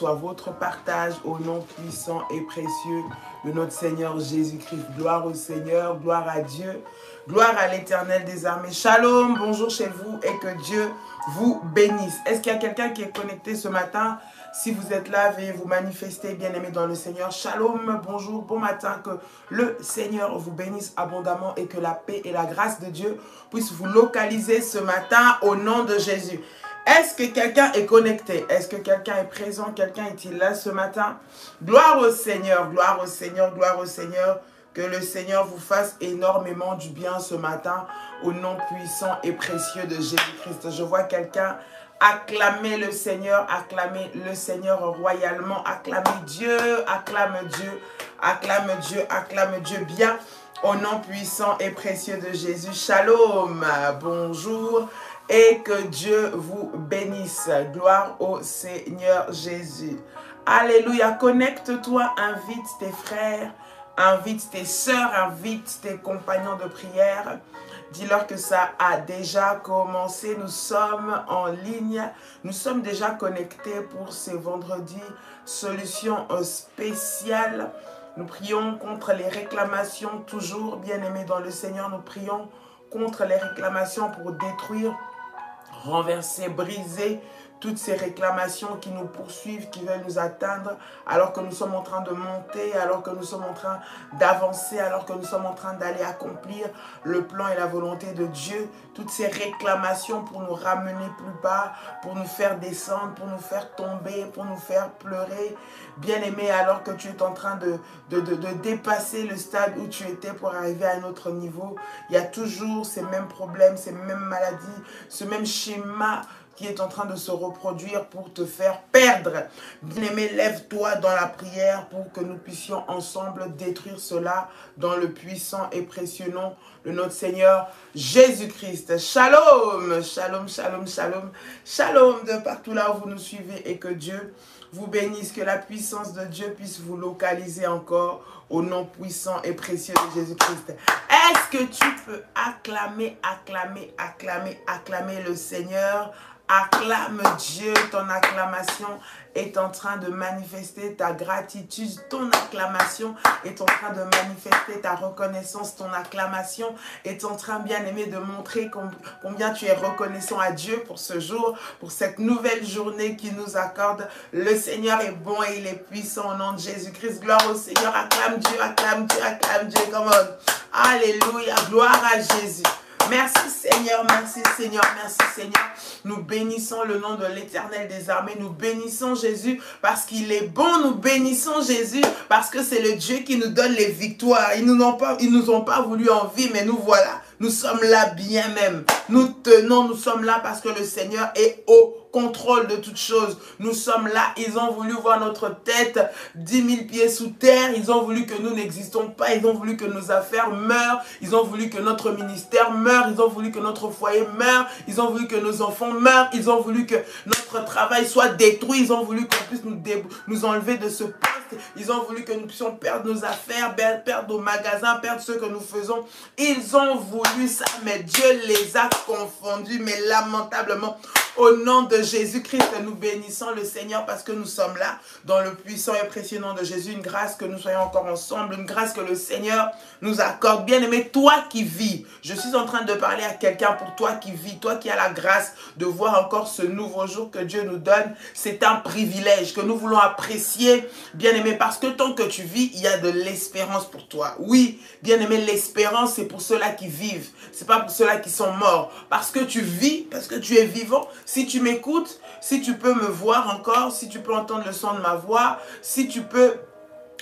soit votre partage au nom puissant et précieux de notre Seigneur Jésus-Christ. Gloire au Seigneur, gloire à Dieu, gloire à l'Éternel des armées. Shalom, bonjour chez vous et que Dieu vous bénisse. Est-ce qu'il y a quelqu'un qui est connecté ce matin? Si vous êtes là, veuillez vous manifester, bien-aimés dans le Seigneur. Shalom, bonjour, bon matin, que le Seigneur vous bénisse abondamment et que la paix et la grâce de Dieu puissent vous localiser ce matin au nom de Jésus. Est-ce que quelqu'un est connecté? Est-ce que quelqu'un est présent? Quelqu'un est-il là ce matin? Gloire au Seigneur, gloire au Seigneur, gloire au Seigneur. Que le Seigneur vous fasse énormément du bien ce matin au nom puissant et précieux de Jésus-Christ. Je vois quelqu'un acclamer le Seigneur royalement. Acclamer Dieu, acclame Dieu, acclame Dieu, acclame Dieu bien au nom puissant et précieux de Jésus. Shalom, bonjour. Et que Dieu vous bénisse. Gloire au Seigneur Jésus. Alléluia. Connecte-toi, invite tes frères, invite tes sœurs, invite tes compagnons de prière. Dis-leur que ça a déjà commencé. Nous sommes en ligne. Nous sommes déjà connectés pour ces vendredis. Solution spéciale. Nous prions contre les réclamations. Toujours, bien-aimés dans le Seigneur, nous prions contre les réclamations pour détruire, renverser, briser toutes ces réclamations qui nous poursuivent, qui veulent nous atteindre, alors que nous sommes en train de monter, alors que nous sommes en train d'avancer, alors que nous sommes en train d'aller accomplir le plan et la volonté de Dieu. Toutes ces réclamations pour nous ramener plus bas, pour nous faire descendre, pour nous faire tomber, pour nous faire pleurer. Bien-aimé, alors que tu es en train de dépasser le stade où tu étais pour arriver à un autre niveau, il y a toujours ces mêmes problèmes, ces mêmes maladies, ce même schéma qui est en train de se reproduire pour te faire perdre. Bien-aimé, lève-toi dans la prière pour que nous puissions ensemble détruire cela dans le puissant et précieux nom de notre Seigneur Jésus-Christ. Shalom, shalom, shalom, shalom, shalom de partout là où vous nous suivez et que Dieu vous bénisse, que la puissance de Dieu puisse vous localiser encore au nom puissant et précieux de Jésus-Christ. Est-ce que tu peux acclamer, acclamer, acclamer, acclamer le Seigneur? Acclame Dieu, ton acclamation est en train de manifester ta gratitude, ton acclamation est en train de manifester ta reconnaissance, ton acclamation est en train, bien aimé, de montrer combien tu es reconnaissant à Dieu pour ce jour, pour cette nouvelle journée qu'il nous accorde. Le Seigneur est bon et il est puissant au nom de Jésus-Christ. Gloire au Seigneur, acclame Dieu, acclame Dieu, acclame Dieu, come on. Alléluia, gloire à Jésus. Merci Seigneur, merci Seigneur, merci Seigneur. Nous bénissons le nom de l'Éternel des armées. Nous bénissons Jésus parce qu'il est bon. Nous bénissons Jésus parce que c'est le Dieu qui nous donne les victoires. Ils nous ont pas voulu en vie, mais nous voilà. Nous sommes là bien même. Nous tenons, nous sommes là parce que le Seigneur est au contrôle de toutes choses. Nous sommes là. Ils ont voulu voir notre tête 10 000 pieds sous terre. Ils ont voulu que nous n'existons pas. Ils ont voulu que nos affaires meurent. Ils ont voulu que notre ministère meure. Ils ont voulu que notre foyer meure. Ils ont voulu que nos enfants meurent. Ils ont voulu que notre travail soit détruit. Ils ont voulu qu'on puisse nous enlever de ce poste. Ils ont voulu que nous puissions perdre nos affaires, perdre nos magasins, perdre ce que nous faisons. Ils ont voulu ça, mais Dieu les a confondus, mais lamentablement. Au nom de Jésus-Christ, nous bénissons le Seigneur parce que nous sommes là, dans le puissant et précieux nom de Jésus. Une grâce que nous soyons encore ensemble, une grâce que le Seigneur nous accorde. Bien-aimé, toi qui vis, je suis en train de parler à quelqu'un pour toi qui vis, toi qui as la grâce de voir encore ce nouveau jour que Dieu nous donne. C'est un privilège que nous voulons apprécier, bien-aimé, parce que tant que tu vis, il y a de l'espérance pour toi. Oui, bien-aimé, l'espérance, c'est pour ceux-là qui vivent. C'est pas pour ceux-là qui sont morts. Parce que tu vis, parce que tu es vivant. Si tu m'écoutes, si tu peux me voir encore, si tu peux entendre le son de ma voix, si tu peux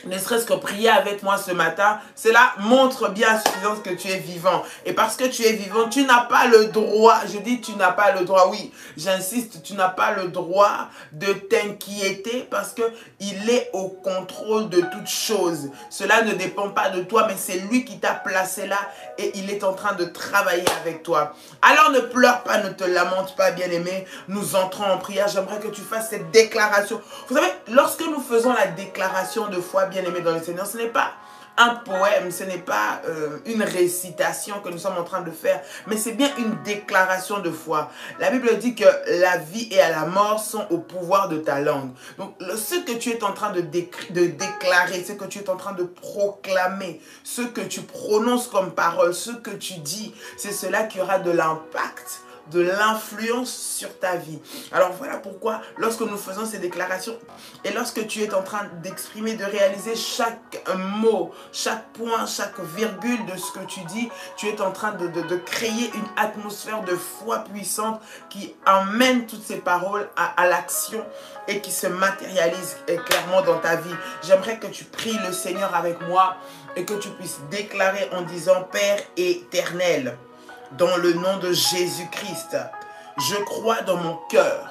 ne serait-ce que prier avec moi ce matin, cela montre bien à suffisance que tu es vivant. Et parce que tu es vivant, tu n'as pas le droit, je dis tu n'as pas le droit, oui, j'insiste, tu n'as pas le droit de t'inquiéter parce qu'il est au contrôle de toutes choses. Cela ne dépend pas de toi, mais c'est lui qui t'a placé là et il est en train de travailler avec toi. Alors ne pleure pas, ne te lamente pas, bien-aimé. Nous entrons en prière. J'aimerais que tu fasses cette déclaration. Vous savez, lorsque nous faisons la déclaration de foi, bien-aimé dans le Seigneur, ce n'est pas un poème, ce n'est pas une récitation que nous sommes en train de faire, mais c'est bien une déclaration de foi. La Bible dit que la vie et la mort sont au pouvoir de ta langue. Donc, ce que tu es en train de déclarer, ce que tu es en train de proclamer, ce que tu prononces comme parole, ce que tu dis, c'est cela qui aura de l'impact, de l'influence sur ta vie. Alors voilà pourquoi lorsque nous faisons ces déclarations et lorsque tu es en train d'exprimer, de réaliser chaque mot, chaque point, chaque virgule de ce que tu dis, tu es en train de créer une atmosphère de foi puissante qui emmène toutes ces paroles à l'action et qui se matérialise clairement dans ta vie. J'aimerais que tu pries le Seigneur avec moi et que tu puisses déclarer en disant: Père éternel, dans le nom de Jésus-Christ, je crois dans mon cœur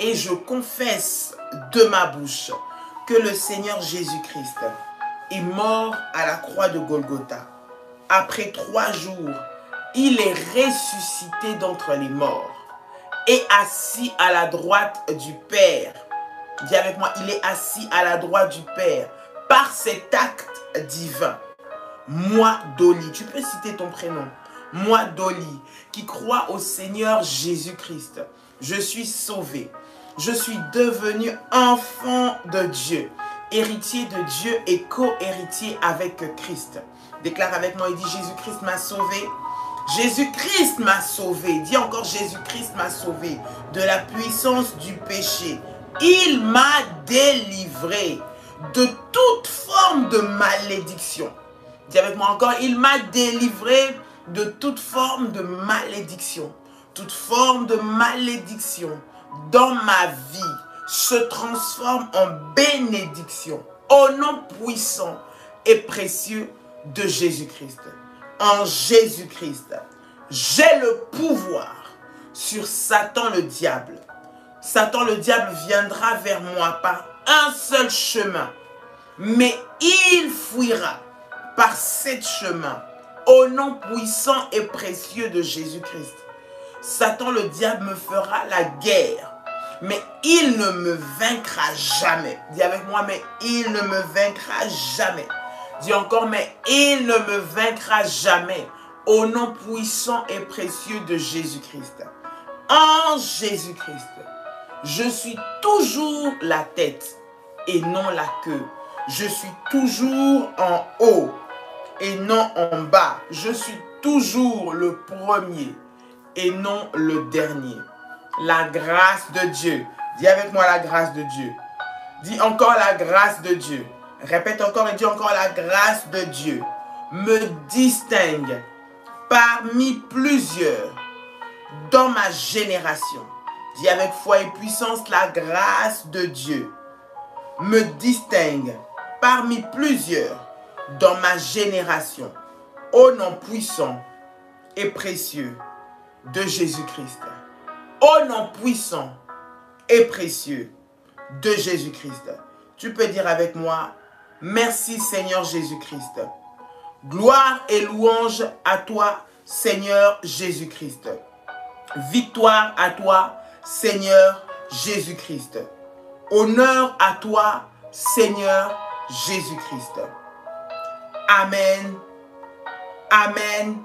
et je confesse de ma bouche que le Seigneur Jésus-Christ est mort à la croix de Golgotha. Après 3 jours, il est ressuscité d'entre les morts et assis à la droite du Père. Dis avec moi, il est assis à la droite du Père par cet acte divin. Moi, Dolly, tu peux citer ton prénom. Moi, Dolly, qui crois au Seigneur Jésus-Christ, je suis sauvé. Je suis devenu enfant de Dieu, héritier de Dieu et co-héritier avec Christ. Déclare avec moi, il dit: Jésus-Christ m'a sauvé. Jésus-Christ m'a sauvé. Dis encore: Jésus-Christ m'a sauvé de la puissance du péché. Il m'a délivré de toute forme de malédiction. Dis avec moi encore: il m'a délivré de toute forme de malédiction. Toute forme de malédiction dans ma vie se transforme en bénédiction au nom puissant et précieux de Jésus-Christ. En Jésus-Christ, j'ai le pouvoir sur Satan le diable. Satan le diable viendra vers moi par un seul chemin, mais il fuira par 7 chemins au nom puissant et précieux de Jésus-Christ. Satan le diable me fera la guerre, mais il ne me vaincra jamais. Dis avec moi: mais il ne me vaincra jamais. Dis encore: mais il ne me vaincra jamais. Au nom puissant et précieux de Jésus-Christ. En Jésus-Christ, je suis toujours la tête et non la queue. Je suis toujours en haut et non en bas. Je suis toujours le premier et non le dernier. La grâce de Dieu. Dis avec moi: la grâce de Dieu. Dis encore: la grâce de Dieu. Répète encore et dis encore: la grâce de Dieu me distingue parmi plusieurs dans ma génération. Dis avec foi et puissance: la grâce de Dieu me distingue parmi plusieurs dans ma génération, au nom puissant et précieux de Jésus-Christ. Au nom puissant et précieux de Jésus-Christ. Tu peux dire avec moi: merci Seigneur Jésus-Christ. Gloire et louange à toi Seigneur Jésus-Christ. Victoire à toi Seigneur Jésus-Christ. Honneur à toi Seigneur Jésus-Christ. Amen. Amen.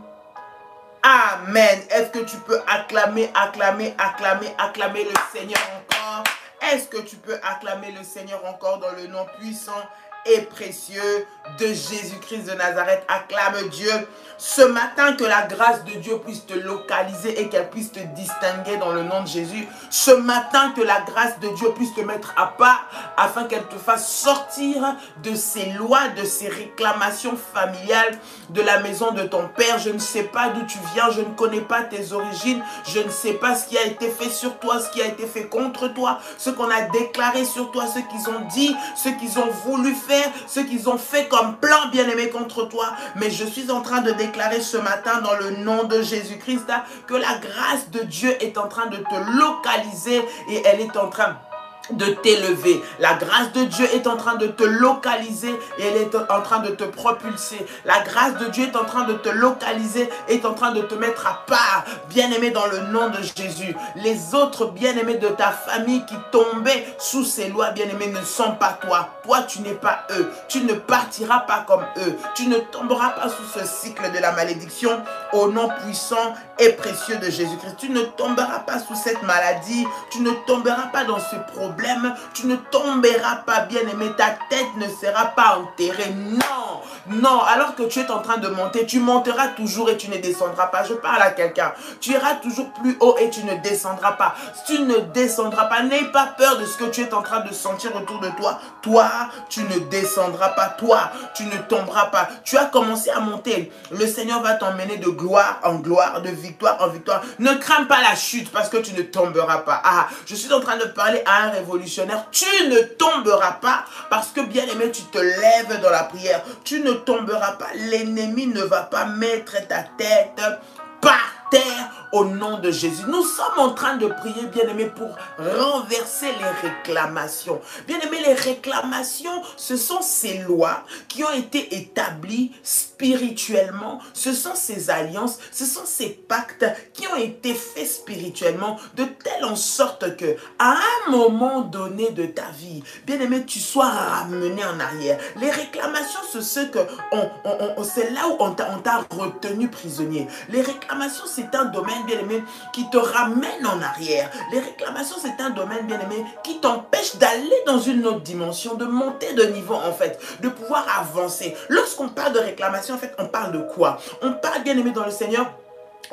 Amen. Est-ce que tu peux acclamer le Seigneur encore? Est-ce que tu peux acclamer le Seigneur encore dans le nom puissant et précieux de Jésus-Christ de Nazareth? Acclame Dieu. Ce matin, que la grâce de Dieu puisse te localiser et qu'elle puisse te distinguer dans le nom de Jésus. Ce matin, que la grâce de Dieu puisse te mettre à part afin qu'elle te fasse sortir de ces lois, de ces réclamations familiales de la maison de ton père. Je ne sais pas d'où tu viens, je ne connais pas tes origines, je ne sais pas ce qui a été fait sur toi, ce qui a été fait contre toi, ce qu'on a déclaré sur toi, ce qu'ils ont dit, ce qu'ils ont voulu faire, ce qu'ils ont fait comme plan bien-aimé contre toi. Mais je suis en train de déclarer ce matin dans le nom de Jésus-Christ que la grâce de Dieu est en train de te localiser et elle est en train de t'élever. La grâce de Dieu est en train de te localiser et elle est en train de te propulser. La grâce de Dieu est en train de te localiser, est en train de te mettre à part, bien-aimé, dans le nom de Jésus. Les autres bien-aimés de ta famille qui tombaient sous ces lois, bien-aimés, ne sont pas toi. Toi, tu n'es pas eux. Tu ne partiras pas comme eux. Tu ne tomberas pas sous ce cycle de la malédiction au nom puissant et précieux de Jésus-Christ. Tu ne tomberas pas sous cette maladie. Tu ne tomberas pas dans ce problème. Tu ne tomberas pas, bien-aimé. Ta tête ne sera pas enterrée. Non, non. Alors que tu es en train de monter, tu monteras toujours et tu ne descendras pas. Je parle à quelqu'un. Tu iras toujours plus haut et tu ne descendras pas. Tu ne descendras pas. N'aie pas peur de ce que tu es en train de sentir autour de toi. Toi, tu ne descendras pas. Toi, tu ne tomberas pas. Tu as commencé à monter. Le Seigneur va t'emmener de gloire en gloire, de victoire en victoire. Ne crains pas la chute parce que tu ne tomberas pas. Ah, je suis en train de parler à un révolutionnaire. Tu ne tomberas pas parce que, bien aimé, tu te lèves dans la prière. Tu ne tomberas pas. L'ennemi ne va pas mettre ta tête par terre au nom de Jésus. Nous sommes en train de prier, bien-aimés, pour renverser les réclamations. Bien-aimés, les réclamations, ce sont ces lois qui ont été établies spirituellement. Ce sont ces alliances, ce sont ces pactes qui ont été faits spirituellement de telle en sorte que, à un moment donné de ta vie, bien-aimé, tu sois ramené en arrière. Les réclamations, c'est ce que c'est là où on t'a retenu prisonnier. Les réclamations, c'est un domaine, bien-aimé, qui te ramène en arrière. Les réclamations, c'est un domaine, bien-aimé, qui t'empêche d'aller dans une autre dimension, de monter de niveau, en fait, de pouvoir avancer. Lorsqu'on parle de réclamation, en fait, on parle de quoi? On parle, bien-aimé, dans le Seigneur,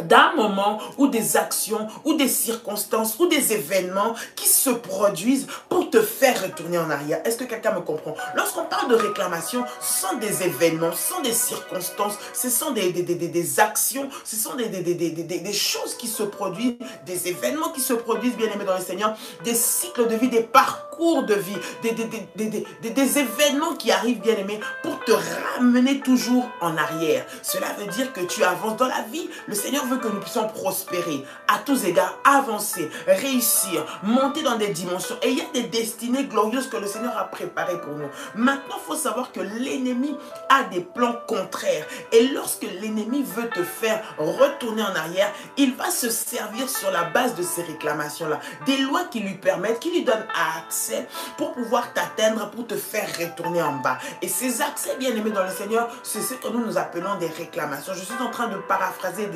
d'un moment ou des actions ou des circonstances ou des événements qui se produisent pour te faire retourner en arrière. Est-ce que quelqu'un me comprend? Lorsqu'on parle de réclamation, ce sont des événements, ce sont des circonstances, ce sont des actions, ce sont des choses qui se produisent, des événements qui se produisent, bien aimés dans le Seigneur, des cycles de vie, des parcours de vie, des événements qui arrivent, bien aimés, pour te ramener toujours en arrière. Cela veut dire que tu avances dans la vie. Le Seigneur veut que nous puissions prospérer, à tous égards, avancer, réussir, monter dans des dimensions. Et il y a des destinées glorieuses que le Seigneur a préparées pour nous. Maintenant, il faut savoir que l'ennemi a des plans contraires. Et lorsque l'ennemi veut te faire retourner en arrière, il va se servir sur la base de ces réclamations-là. Des lois qui lui permettent, qui lui donnent accès pour pouvoir t'atteindre, pour te faire retourner en bas. Et ces accès, bien aimés dans le Seigneur, c'est ce que nous appelons des réclamations. Je suis en train de paraphraser,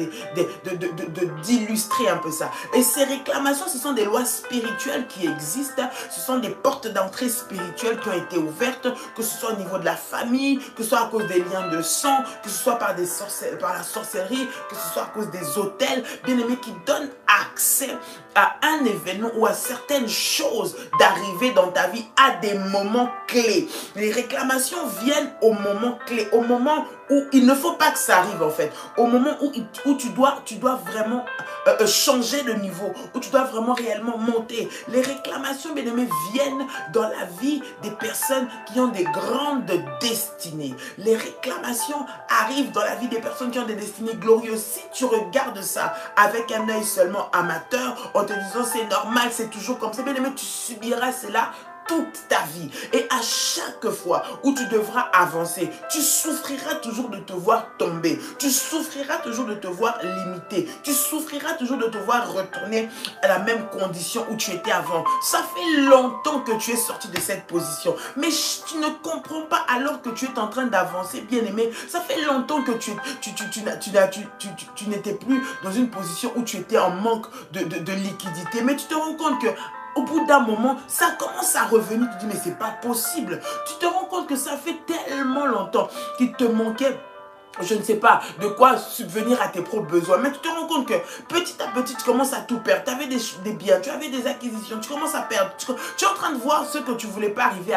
d'illustrer un peu ça. Et ces réclamations, ce sont des lois spirituelles qui existent. Ce sont des portes d'entrée spirituelles qui ont été ouvertes, que ce soit au niveau de la famille, que ce soit à cause des liens de sang, que ce soit par la sorcellerie, que ce soit à cause des autels, bien aimés, qui donnent accès à un événement ou à certaines choses d'arriver dans ta vie à des moments clés. Les réclamations viennent au moment clé, au moment où il ne faut pas que ça arrive en fait, au moment où tu dois vraiment changer de niveau, où tu dois vraiment réellement monter. Les réclamations, bien aimés, viennent dans la vie des personnes qui ont des grandes destinées. Les réclamations arrivent dans la vie des personnes qui ont des destinées glorieuses. Si tu regardes ça avec un œil seulement amateur, en te disant c'est normal, c'est toujours comme ça, bien aimé, tu subiras cela toute ta vie. Et à chaque fois où tu devras avancer, tu souffriras toujours de te voir tomber. Tu souffriras toujours de te voir limité. Tu souffriras toujours de te voir retourner à la même condition où tu étais avant. Ça fait longtemps que tu es sorti de cette position. Mais tu ne comprends pas alors que tu es en train d'avancer, bien aimé. Ça fait longtemps que tu n'étais plus dans une position où tu étais en manque de liquidité. Mais tu te rends compte que au bout d'un moment, ça commence à revenir. Tu te dis, mais c'est pas possible. Tu te rends compte que ça fait tellement longtemps qu'il te manquait, je ne sais pas, de quoi subvenir à tes propres besoins. Mais tu te rends compte que petit à petit, tu commences à tout perdre. Tu avais des biens, tu avais des acquisitions, tu commences à perdre. Tu es en train de voir ce que tu ne voulais pas arriver.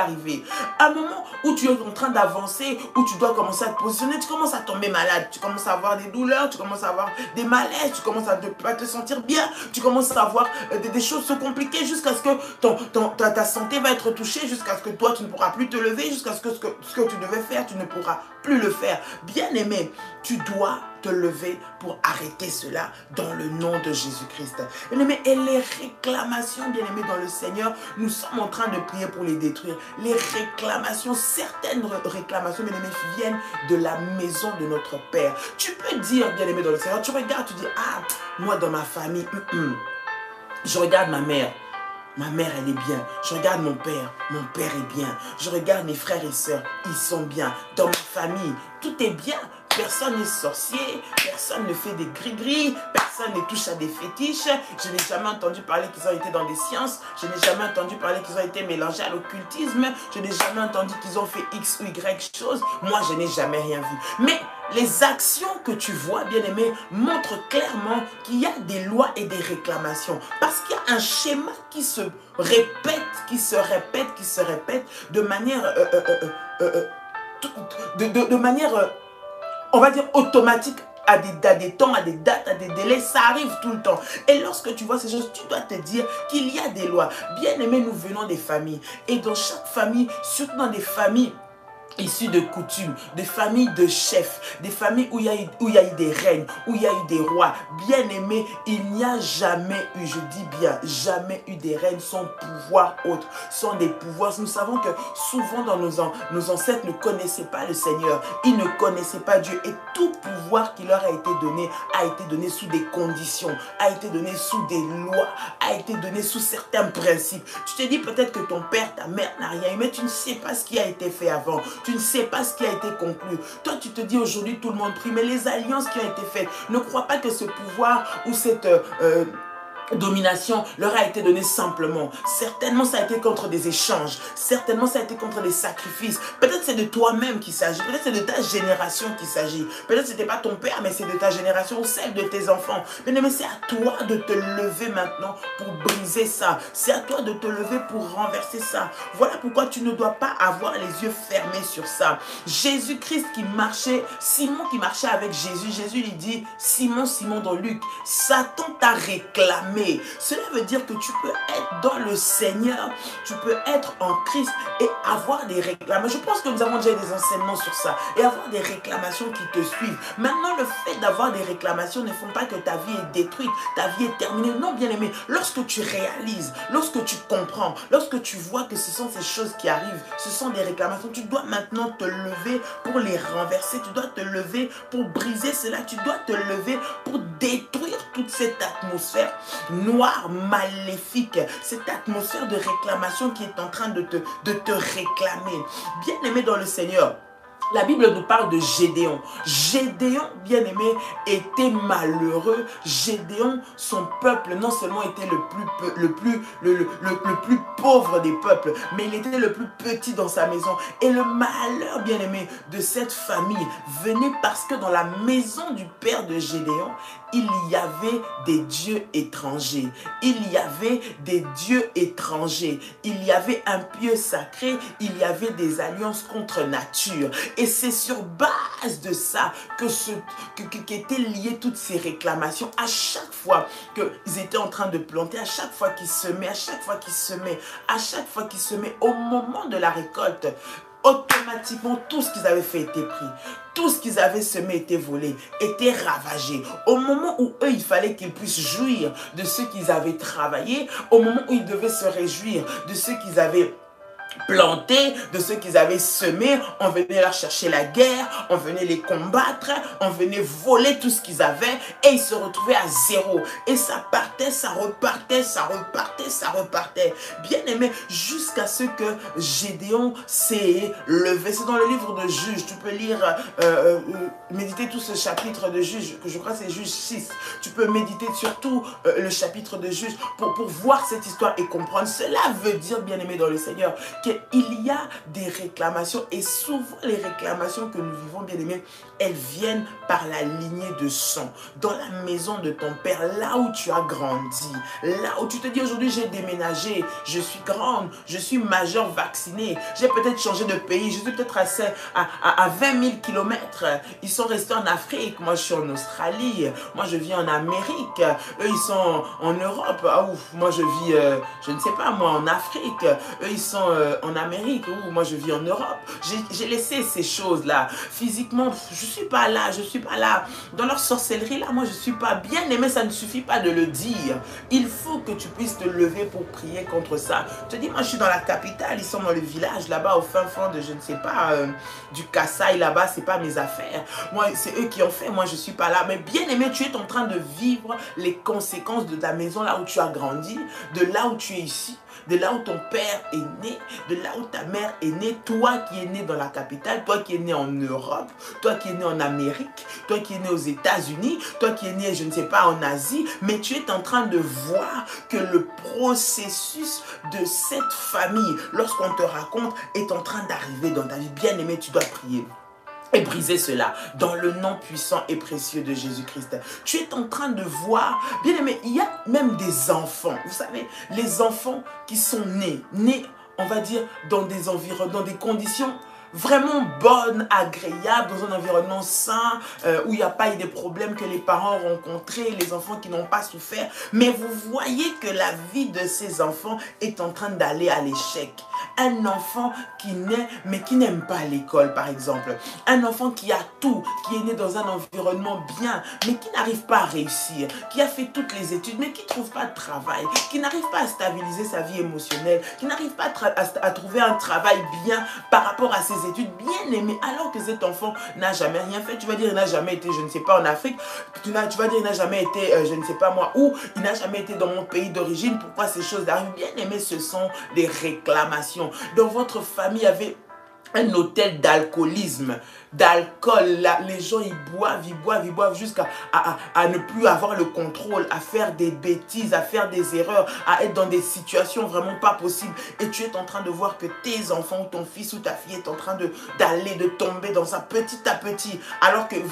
À un moment où tu es en train d'avancer, où tu dois commencer à te positionner, tu commences à tomber malade. Tu commences à avoir des douleurs, tu commences à avoir des malaises, tu commences à ne pas te sentir bien. Tu commences à avoir des choses se compliquer jusqu'à ce que ta santé va être touchée, jusqu'à ce que toi, tu ne pourras plus te lever, jusqu'à ce que tu devais faire, tu ne pourras plus le faire. Bien aimé, Bien-aimé, tu dois te lever pour arrêter cela dans le nom de Jésus-Christ. Bien-aimé, et les réclamations, bien-aimé, dans le Seigneur, nous sommes en train de prier pour les détruire. Les réclamations, certaines réclamations, bien-aimé, viennent de la maison de notre Père. Tu peux dire, bien-aimé, dans le Seigneur, tu regardes, tu dis, ah, moi dans ma famille, je regarde ma mère elle est bien. Je regarde mon père est bien. Je regarde mes frères et sœurs, ils sont bien. Dans ma famille, tout est bien. Personne n'est sorcier, personne ne fait des gris-gris, personne ne touche à des fétiches. Je n'ai jamais entendu parler qu'ils ont été dans des sciences. Je n'ai jamais entendu parler qu'ils ont été mélangés à l'occultisme. Je n'ai jamais entendu qu'ils ont fait X ou Y choses. Moi, je n'ai jamais rien vu. Mais les actions que tu vois, bien-aimé, montrent clairement qu'il y a des lois et des réclamations. Parce qu'il y a un schéma qui se répète, de manière... de manière on va dire automatique, à des temps, à des dates, à des délais, ça arrive tout le temps. Et lorsque tu vois ces choses, tu dois te dire qu'il y a des lois. Bien aimé, nous venons des familles. Et dans chaque famille, surtout dans des familles issus de coutumes, des familles de chefs, des familles où il y a eu des reines, où il y a eu des rois. Bien aimés, il n'y a jamais eu, je dis bien, jamais eu des reines sans pouvoir autre, sans des pouvoirs. Nous savons que souvent dans nos ancêtres ne connaissaient pas le Seigneur, ils ne connaissaient pas Dieu, et tout pouvoir qui leur a été donné sous des conditions, a été donné sous des lois, a été donné sous certains principes. Tu te dis peut-être que ton père, ta mère n'a rien eu, mais tu ne sais pas ce qui a été fait avant. Tu ne sais pas ce qui a été conclu. Toi, tu te dis aujourd'hui, tout le monde prie, mais les alliances qui ont été faites, ne crois pas que ce pouvoir ou cette domination leur a été donnée simplement. Certainement, ça a été contre des échanges. Certainement, ça a été contre des sacrifices. Peut-être c'est de toi-même qu'il s'agit. Peut-être c'est de ta génération qu'il s'agit. Peut-être ce n'était pas ton père, mais c'est de ta génération ou celle de tes enfants. Mais c'est à toi de te lever maintenant pour briser ça. C'est à toi de te lever pour renverser ça. Voilà pourquoi tu ne dois pas avoir les yeux fermés sur ça. Jésus-Christ qui marchait, Simon qui marchait avec Jésus, Jésus lui dit, Simon, Simon dans Luc, Satan t'a réclamé. Cela veut dire que tu peux être dans le Seigneur, tu peux être en Christ et avoir des réclamations. Je pense que nous avons déjà des enseignements sur ça et avoir des réclamations qui te suivent. Maintenant, le fait d'avoir des réclamations ne font pas que ta vie est détruite, ta vie est terminée. Non, bien aimé, lorsque tu réalises, lorsque tu comprends, lorsque tu vois que ce sont ces choses qui arrivent, ce sont des réclamations, tu dois maintenant te lever pour les renverser, tu dois te lever pour briser cela, tu dois te lever pour détruire toute cette atmosphère noire, maléfique, cette atmosphère de réclamation qui est en train de te réclamer. Bien aimé dans le Seigneur, la Bible nous parle de Gédéon. Gédéon, bien aimé, était malheureux. Gédéon, son peuple, non seulement était le plus pauvre des peuples, mais il était le plus petit dans sa maison. Et le malheur, bien aimé, de cette famille venait parce que dans la maison du père de Gédéon, il y avait des dieux étrangers. Il y avait des dieux étrangers. Il y avait un pieu sacré. Il y avait des alliances contre nature. Et c'est sur base de ça qu'étaient liées toutes ces réclamations. À chaque fois qu'ils étaient en train de planter, à chaque fois qu'ils semaient, au moment de la récolte, automatiquement, tout ce qu'ils avaient fait était pris. Tout ce qu'ils avaient semé était volé, était ravagé. Au moment où eux, il fallait qu'ils puissent jouir de ce qu'ils avaient travaillé, au moment où ils devaient se réjouir de ce qu'ils avaient plantés, de ceux qu'ils avaient semés, on venait leur chercher la guerre, on venait les combattre, on venait voler tout ce qu'ils avaient et ils se retrouvaient à zéro. Et ça partait, ça repartait, ça repartait, ça repartait. Bien aimé, jusqu'à ce que Gédéon s'est levé. C'est dans le livre de Juges, tu peux lire, méditer tout ce chapitre de Juges, que je crois c'est Juges 6. Tu peux méditer surtout le chapitre de Juges pour voir cette histoire et comprendre. Cela veut dire, bien aimé dans le Seigneur, qu'il y a des réclamations et souvent les réclamations que nous vivons, bien aimés, elles viennent par la lignée de sang. Dans la maison de ton père, là où tu as grandi, là où tu te dis aujourd'hui j'ai déménagé, je suis grande, je suis majeure vaccinée, j'ai peut-être changé de pays, je suis peut-être à 20 000 km. Ils sont restés en Afrique, moi je suis en Australie, moi je vis en Amérique, eux ils sont en Europe, ah ouf, moi je vis, je ne sais pas moi, en Afrique, eux ils sont en Amérique, ou moi je vis en Europe. J'ai laissé ces choses-là. Physiquement, je ne suis pas là, je ne suis pas là. Dans leur sorcellerie, là, moi je ne suis pas bien aimé, ça ne suffit pas de le dire. Il faut que tu puisses te lever pour prier contre ça. Je te dis, moi je suis dans la capitale, ils sont dans le village, là-bas, au fin fond de, je ne sais pas, du Kasaï, là-bas, c'est pas mes affaires. Moi, c'est eux qui ont fait, moi je ne suis pas là. Mais bien aimé, tu es en train de vivre les conséquences de ta maison, là où tu as grandi, de là où tu es ici, de là où ton père est né, de là où ta mère est née, toi qui es né dans la capitale, toi qui es né en Europe, toi qui es né en Amérique, toi qui es né aux États-Unis, toi qui es né, je ne sais pas, en Asie, mais tu es en train de voir que le processus de cette famille, lorsqu'on te raconte, est en train d'arriver dans ta vie. Bien aimé, tu dois prier et briser cela dans le nom puissant et précieux de Jésus-Christ. Tu es en train de voir, bien aimé, il y a même des enfants, vous savez, les enfants qui sont nés, on va dire, dans des environnements, dans des conditions vraiment bonne, agréable, dans un environnement sain, où il n'y a pas eu des problèmes que les parents ont rencontrés, les enfants qui n'ont pas souffert. Mais vous voyez que la vie de ces enfants est en train d'aller à l'échec. Un enfant qui naît, mais qui n'aime pas l'école, par exemple. Un enfant qui a tout, qui est né dans un environnement bien, mais qui n'arrive pas à réussir, qui a fait toutes les études, mais qui ne trouve pas de travail, qui n'arrive pas à stabiliser sa vie émotionnelle, qui n'arrive pas à trouver un travail bien par rapport à ses études, bien aimées, alors que cet enfant n'a jamais rien fait. Tu vas dire, il n'a jamais été, je ne sais pas, en Afrique. Tu vas dire, il n'a jamais été, je ne sais pas moi où, il n'a jamais été dans mon pays d'origine. Pourquoi ces choses arrivent? Bien aimé, ce sont des réclamations. Dans votre famille, il y avait un hôtel d'alcoolisme, d'alcool, les gens ils boivent jusqu'à ne plus avoir le contrôle, à faire des bêtises, à faire des erreurs, à être dans des situations vraiment pas possibles. Et tu es en train de voir que tes enfants, ou ton fils ou ta fille est en train de tomber dans ça petit à petit, alors qu'ils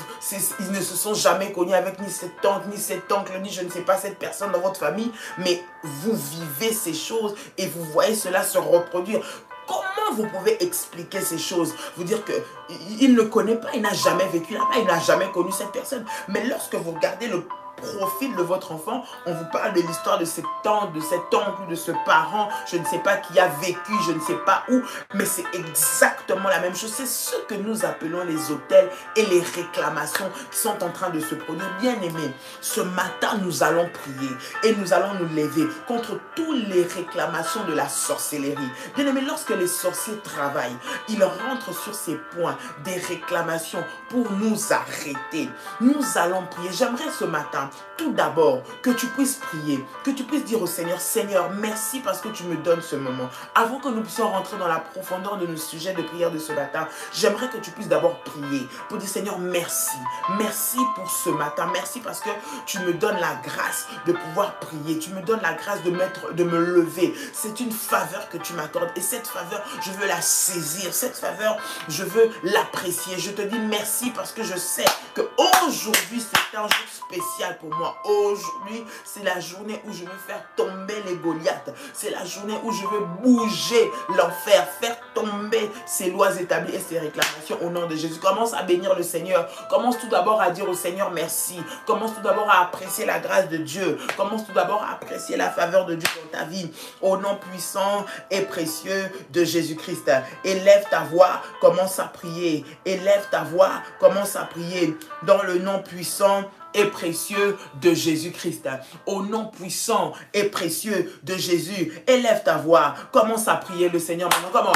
ne se sont jamais connus avec ni cette tante, ni cet oncle, ni je ne sais pas cette personne dans votre famille, mais vous vivez ces choses et vous voyez cela se reproduire. Comment vous pouvez expliquer ces choses? Vous dire qu'il ne connaît pas, il n'a jamais vécu là-bas, il n'a jamais connu cette personne. Mais lorsque vous regardez le profil de votre enfant, on vous parle de l'histoire de cette tante, de cet oncle, de ce parent, je ne sais pas, qui a vécu, je ne sais pas où, mais c'est exactement la même chose. C'est ce que nous appelons les hôtels et les réclamations qui sont en train de se produire. Bien aimés, ce matin, nous allons prier et nous allons nous lever contre toutes les réclamations de la sorcellerie. Bien aimés, lorsque les sorciers travaillent, ils rentrent sur ces points des réclamations pour nous arrêter. Nous allons prier. J'aimerais ce matin, tout d'abord, que tu puisses prier, que tu puisses dire au Seigneur, Seigneur, merci parce que tu me donnes ce moment. Avant que nous puissions rentrer dans la profondeur de nos sujets de prière de ce matin, j'aimerais que tu puisses d'abord prier pour dire, Seigneur, merci. Merci pour ce matin. Merci parce que tu me donnes la grâce de pouvoir prier. Tu me donnes la grâce de me lever. C'est une faveur que tu m'accordes et cette faveur, je veux la saisir. Cette faveur, je veux l'apprécier. Je te dis merci parce que je sais que aujourd'hui, c'est un jour spécial pour moi. Aujourd'hui, c'est la journée où je veux faire tomber les Goliaths. C'est la journée où je veux bouger l'enfer, faire tomber ces lois établies et ces réclamations au nom de Jésus. Commence à bénir le Seigneur. Commence tout d'abord à dire au Seigneur merci. Commence tout d'abord à apprécier la grâce de Dieu. Commence tout d'abord à apprécier la faveur de Dieu dans ta vie. Au nom puissant et précieux de Jésus-Christ. Élève ta voix, commence à prier. Élève ta voix, commence à prier dans le nom puissant et précieux de Jésus-Christ. Au nom puissant et précieux de Jésus, élève ta voix, commence à prier le Seigneur maintenant. Comment?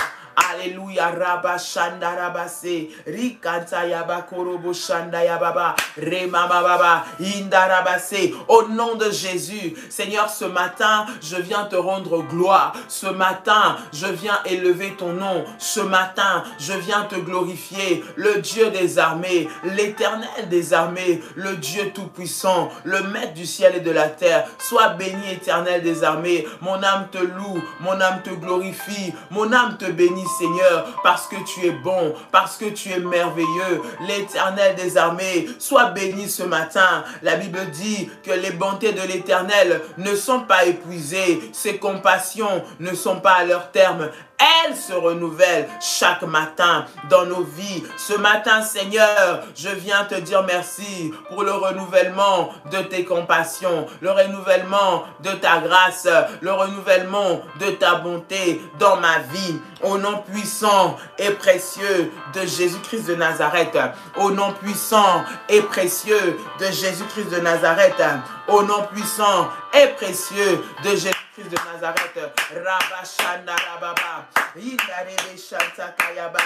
Alléluia, Rabba Shanda Rabase, Rikanta Yaba Korobo Shanda Yababa, Rema Baba, Inda Rabase. Au nom de Jésus, Seigneur, ce matin, je viens te rendre gloire. Ce matin, je viens élever ton nom. Ce matin, je viens te glorifier. Le Dieu des armées, l'Éternel des armées, le Dieu tout-puissant, le Maître du ciel et de la terre. Sois béni, Éternel des armées. Mon âme te loue, mon âme te glorifie, mon âme te bénit, Seigneur, parce que tu es bon, parce que tu es merveilleux. L'Éternel des armées, sois béni ce matin. La Bible dit que les bontés de l'Éternel ne sont pas épuisées, ses compassions ne sont pas à leur terme. elle se renouvelle chaque matin dans nos vies. Ce matin, Seigneur, je viens te dire merci pour le renouvellement de tes compassions, le renouvellement de ta grâce, le renouvellement de ta bonté dans ma vie. Au nom puissant et précieux de Jésus-Christ de Nazareth, au nom puissant et précieux de Jésus-Christ de Nazareth, au nom puissant et précieux de Jésus-Christ de Nazareth. Rabashanda Rababa, Indarebe Shanta Kayaba.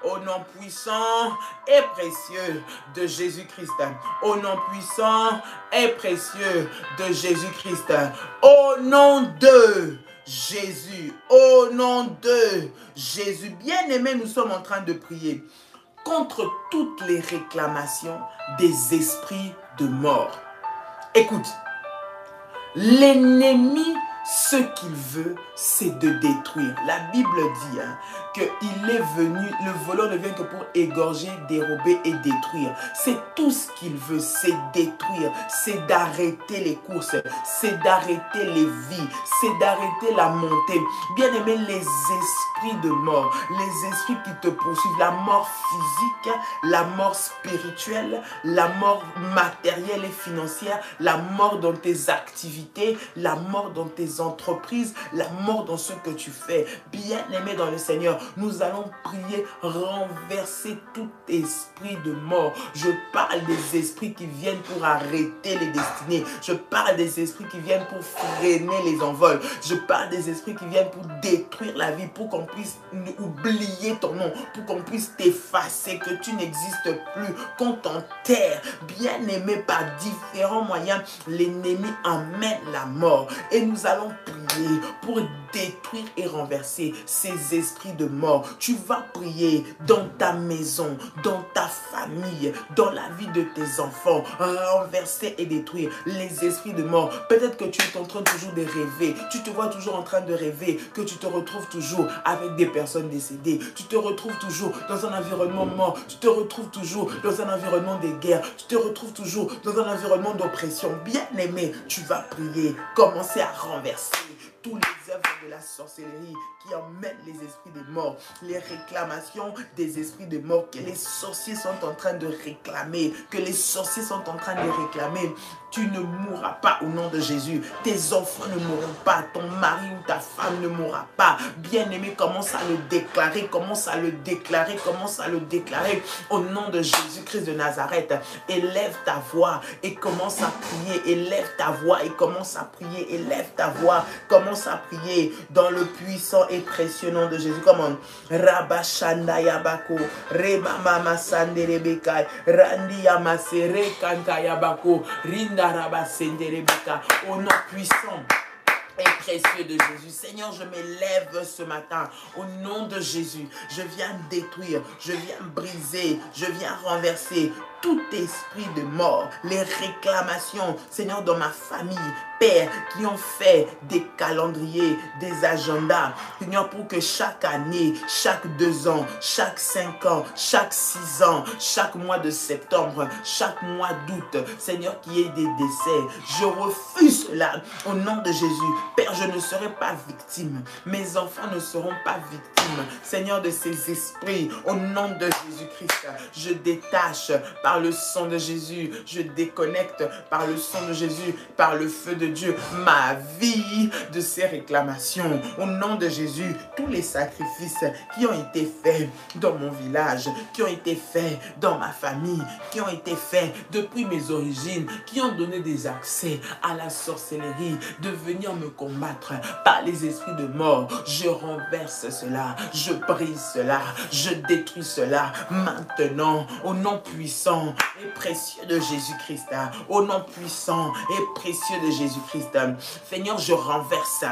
Au nom puissant et précieux de Jésus-Christ, au nom puissant et précieux de Jésus-Christ, au nom de Jésus, au nom de Jésus. Bien-aimés, nous sommes en train de prier contre toutes les réclamations des esprits de mort. Écoute, l'ennemi, ce qu'il veut, c'est de détruire. La Bible dit qu'il est venu, le voleur ne vient que pour égorger, dérober et détruire. C'est tout ce qu'il veut, c'est détruire, c'est d'arrêter les courses, c'est d'arrêter les vies, c'est d'arrêter la montée. Bien aimé, les esprits de mort, les esprits qui te poursuivent, la mort physique, la mort spirituelle, la mort matérielle et financière, la mort dans tes activités, la mort dans tes entreprises, la mort dans ce que tu fais. Bien-aimé dans le Seigneur, nous allons prier, renverser tout esprit de mort. Je parle des esprits qui viennent pour arrêter les destinées. Je parle des esprits qui viennent pour freiner les envols. Je parle des esprits qui viennent pour détruire la vie, pour qu'on puisse oublier ton nom, pour qu'on puisse t'effacer, que tu n'existes plus, qu'on t'enterre. Bien-aimé, par différents moyens, l'ennemi amène la mort. Et nous allons prier pour détruire et renverser ces esprits de mort. Tu vas prier dans ta maison, dans ta famille, dans la vie de tes enfants, renverser et détruire les esprits de mort. Peut-être que tu es en train toujours de rêver, tu te vois toujours en train de rêver, que tu te retrouves toujours avec des personnes décédées, tu te retrouves toujours dans un environnement mort, tu te retrouves toujours dans un environnement de guerre, tu te retrouves toujours dans un environnement d'oppression. Bien aimé, tu vas prier, commencer à renverser tous les œuvres de la sorcellerie qui emmènent les esprits de mort, les réclamations des esprits de mort que les sorciers sont en train de réclamer, que les sorciers sont en train de réclamer. Tu ne mourras pas au nom de Jésus. Tes enfants ne mourront pas. Ton mari ou ta femme ne mourra pas. Bien-aimé, commence à le déclarer, commence à le déclarer, commence à le déclarer au nom de Jésus-Christ de Nazareth. Élève ta voix et commence à prier. Élève ta voix et commence à prier. Élève ta voix, commence à prier dans le puissant et précieux nom de Jésus. Comment? Rabashanda Yabako, Reba Mama Sande Rebekai, Randi Yamase, Rekanta Yabako, Rinda au nom puissant et précieux de Jésus. Seigneur, je m'élève ce matin au nom de Jésus. Je viens détruire, je viens briser, je viens renverser tout esprit de mort, les réclamations, Seigneur, dans ma famille, Père, qui ont fait des calendriers, des agendas, Seigneur, pour que chaque année, chaque 2 ans, chaque 5 ans, chaque 6 ans, chaque mois de septembre, chaque mois d'août, Seigneur, qu'il y ait des décès, je refuse cela au nom de Jésus. Père, je ne serai pas victime, mes enfants ne seront pas victimes, Seigneur, de ces esprits, au nom de Jésus-Christ. Je détache par le sang de Jésus, je déconnecte par le sang de Jésus, par le feu de Dieu, ma vie de ces réclamations. Au nom de Jésus, tous les sacrifices qui ont été faits dans mon village, qui ont été faits dans ma famille, qui ont été faits depuis mes origines, qui ont donné des accès à la sorcellerie, de venir me combattre par les esprits de mort, je renverse cela, je brise cela, je détruis cela maintenant, au nom puissant et précieux de Jésus-Christ, au nom puissant et précieux de Jésus-Christ. Seigneur, je renverse,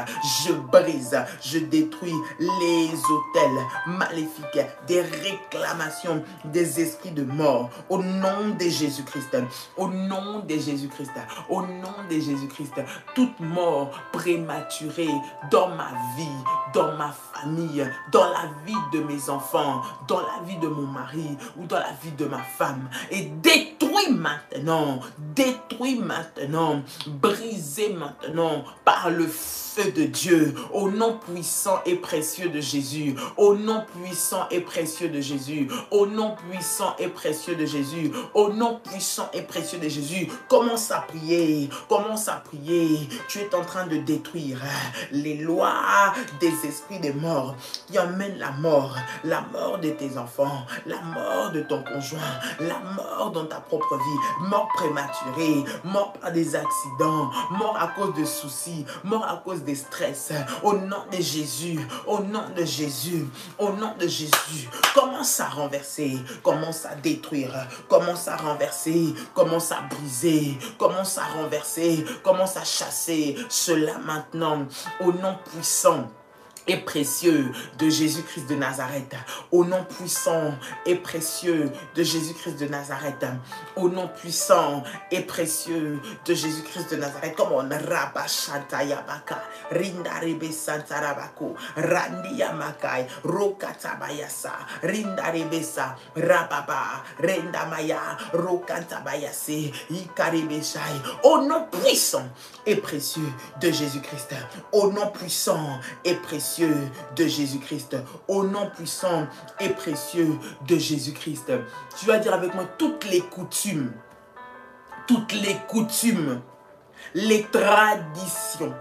je brise, je détruis les autels maléfiques, des réclamations des esprits de mort, au nom de Jésus-Christ, au nom de Jésus-Christ, au nom de Jésus-Christ. Toute mort prématurée dans ma vie, dans ma famille, dans la vie de mes enfants, dans la vie de mon mari ou dans la vie de ma femme, est détruite détruis maintenant, brisez maintenant par le feu de Dieu, au nom puissant et précieux de Jésus, au nom puissant et précieux de Jésus, au nom puissant et précieux de Jésus, au nom puissant et précieux de Jésus. Commence à prier, commence à prier. Tu es en train de détruire les lois des esprits des morts qui emmènent la mort de tes enfants, la mort de ton conjoint, la mort dans ta propre vie, mort prématurée, mort par des accidents, mort à cause de soucis, mort à cause des stress. Au nom de Jésus, au nom de Jésus, au nom de Jésus, commence à renverser, commence à détruire, commence à renverser, commence à briser, commence à renverser, commence à chasser cela maintenant, au nom puissant et précieux de Jésus-Christ de Nazareth, au nom puissant et précieux de Jésus-Christ de Nazareth, au nom puissant et précieux de Jésus-Christ de Nazareth. Comme on rabashantayabaka, rindarebe santarabako, randiyamakai, rokatabayasa, rindarebesa, rababa, rendamaya, rokantabayase, ikarebeshai, au nom puissant et précieux de Jésus-Christ, au nom puissant et précieux de Jésus-Christ, au nom puissant et précieux de Jésus-Christ. Tu vas dire avec moi toutes les coutumes, les traditions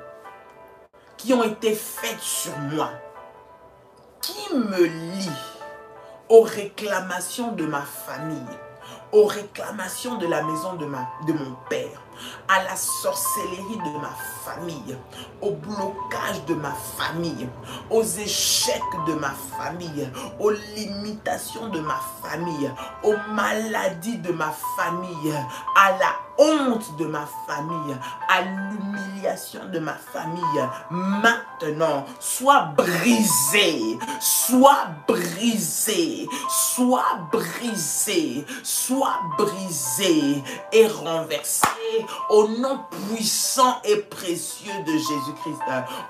qui ont été faites sur moi, qui me lient aux réclamations de ma famille, aux réclamations de la maison de mon père, à la sorcellerie de ma famille, au blocage de ma famille, aux échecs de ma famille, aux limitations de ma famille, aux maladies de ma famille, à la honte de ma famille, à l'humiliation de ma famille, maintenant, soit brisé, soit brisé, soit brisé, soit brisé et renversé au nom puissant et précieux de Jésus-Christ.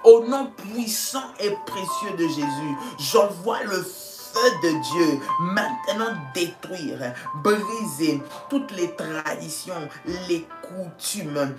Au nom puissant et précieux de Jésus, j'envoie le feu de Dieu maintenant détruire, briser toutes les traditions, les coutumes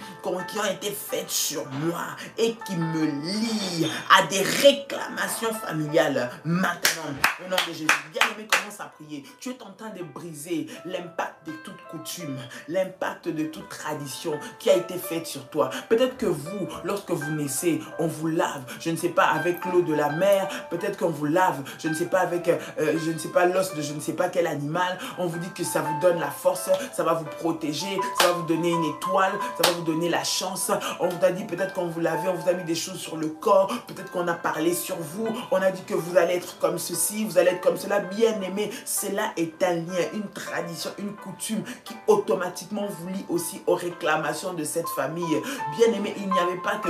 qui ont été faites sur moi et qui me lient à des réclamations familiales maintenant. Au nom de Jésus, bien-aimé, commence à prier. Tu es en train de briser l'impact de toute coutume, l'impact de toute tradition qui a été faite sur toi. Peut-être que vous, lorsque vous naissez, on vous lave, je ne sais pas, avec l'eau de la mer. Peut-être qu'on vous lave, je ne sais pas, avec je ne sais pas, l'os de je ne sais pas quel animal. On vous dit que ça vous donne la force, ça va vous protéger, ça va vous donner une étoile, ça va vous donner la chance. On vous a dit peut-être qu'on vous lavait, on vous a mis des choses sur le corps, peut-être qu'on a parlé sur vous, on a dit que vous allez être comme ceci, vous allez être comme cela. Bien aimé, cela est un lien, une tradition, une coutume qui automatiquement vous lie aussi aux réclamations de cette famille. Bien aimé, il n'y avait pas que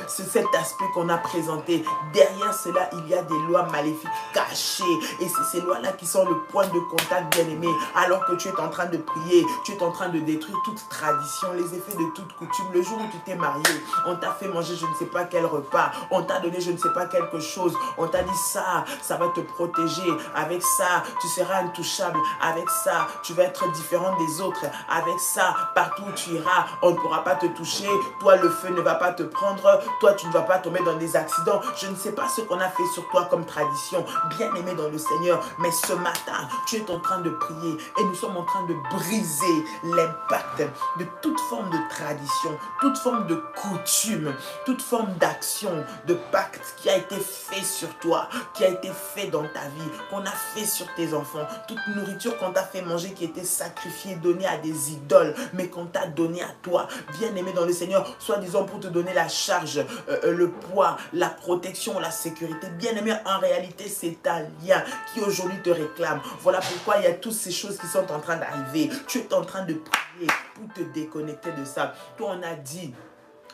cet aspect qu'on a présenté. Derrière cela, il y a des lois maléfiques cachées. Et c'est ces lois-là qui sont le point de contact, bien aimé. Alors que tu es en train de prier, tu es en train de détruire toute tradition, les effets de toute coutume. Le jour où tu t'es marié, on t'a fait manger je ne sais pas quel repas, on t'a donné je ne sais pas quelque chose, on t'a dit ça va te protéger, avec ça tu seras intouchable, avec ça tu vas être différent des autres, avec ça partout où tu iras on ne pourra pas te toucher, toi le feu ne va pas te prendre, toi tu ne vas pas tomber dans des accidents. Je ne sais pas ce qu'on a fait sur toi comme tradition, bien aimé dans le Seigneur, mais ce matin tu es en train de prier et nous sommes en train de briser l'impact de toute forme de tradition, toute forme de coutume, toute forme d'action, de pacte qui a été fait sur toi, qui a été fait dans ta vie, qu'on a fait sur tes enfants, toute nourriture qu'on t'a fait manger qui était sacrifiée, donnée à des idoles, mais qu'on t'a donné à toi, bien aimé dans le Seigneur, soi-disant pour te donner la charge, le poids, la protection, la sécurité. Bien aimé, en réalité c'est un lien qui aujourd'hui te réclame. Voilà pourquoi il y a toutes ces choses qui sont en train d'arriver. Tu es en train de prier pour te déconnecter de ça. Toi on a dit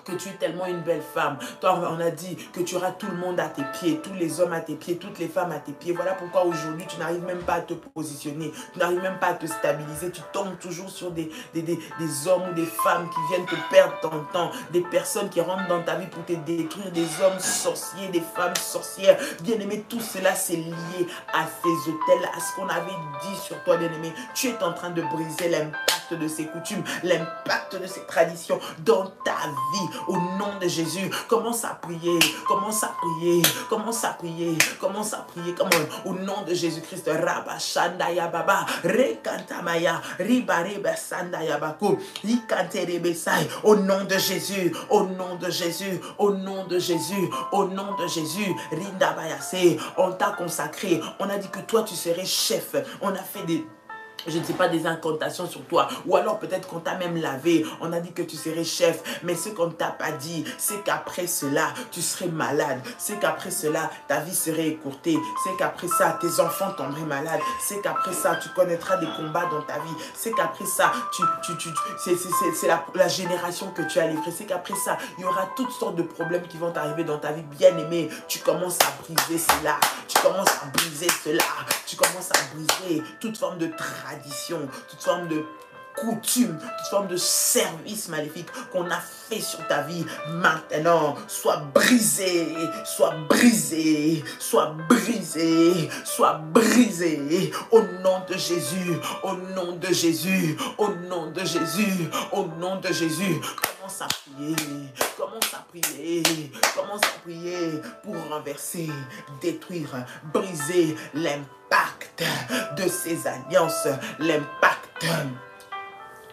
que tu es tellement une belle femme. Toi, on a dit que tu auras tout le monde à tes pieds, tous les hommes à tes pieds, toutes les femmes à tes pieds. Voilà pourquoi aujourd'hui, tu n'arrives même pas à te positionner. Tu n'arrives même pas à te stabiliser. Tu tombes toujours sur des hommes ou des femmes qui viennent te perdre ton temps. Des personnes qui rentrent dans ta vie pour te détruire. Des hommes sorciers, des femmes sorcières. Bien-aimé, tout cela, c'est lié à ces hôtels, à ce qu'on avait dit sur toi, bien-aimé. Tu es en train de briser l'impact l'impact de ces coutumes, l'impact de ces traditions dans ta vie. Au nom de Jésus, commence à prier, commence à prier, commence à prier, commence à prier. Comment? Au nom de Jésus-Christ, Rabba Shandaya Baba, Rekantamaya, Ribareba Sandaya Bako, Ikanterebesai. Au nom de Jésus, au nom de Jésus, au nom de Jésus, au nom de Jésus, Rinda Bayase, on t'a consacré, on a dit que toi tu serais chef, on a fait des... je ne sais pas, des incantations sur toi. Ou alors peut-être qu'on t'a même lavé. On a dit que tu serais chef. Mais ce qu'on ne t'a pas dit, c'est qu'après cela, tu serais malade. C'est qu'après cela, ta vie serait écourtée. C'est qu'après ça, tes enfants tomberaient malades. C'est qu'après ça, tu connaîtras des combats dans ta vie. C'est qu'après ça, c'est la génération que tu as livrée. C'est qu'après ça, il y aura toutes sortes de problèmes qui vont t'arriver dans ta vie. Bien-aimé, tu commences à briser cela. Tu commences à briser cela. Tu commences à briser toute forme de tradition, toute forme de coutume, toute forme de service maléfique qu'on a fait sur ta vie. Maintenant, sois brisé, sois brisé, sois brisé, sois brisé. Au nom de Jésus, au nom de Jésus, au nom de Jésus, au nom de Jésus. Commence à prier, commence à prier, commence à prier pour renverser, détruire, briser l'impact de ces alliances, l'impact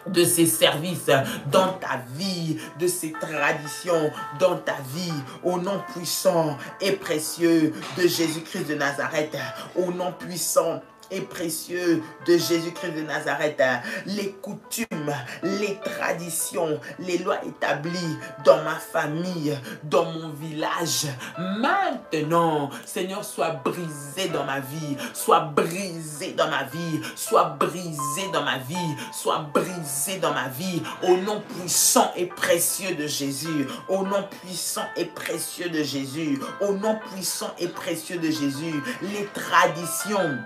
de ces services dans ta vie, de ces traditions dans ta vie, au nom puissant et précieux de Jésus-Christ de Nazareth, au nom puissant et précieux de Jésus-Christ de Nazareth, les coutumes, les traditions, les lois établies dans ma famille, dans mon village, maintenant, Seigneur, sois brisé dans ma vie, sois brisé dans ma vie, sois brisé dans ma vie, sois brisé dans ma vie, au nom puissant et précieux de Jésus, au nom puissant et précieux de Jésus, au nom puissant et précieux de Jésus, les traditions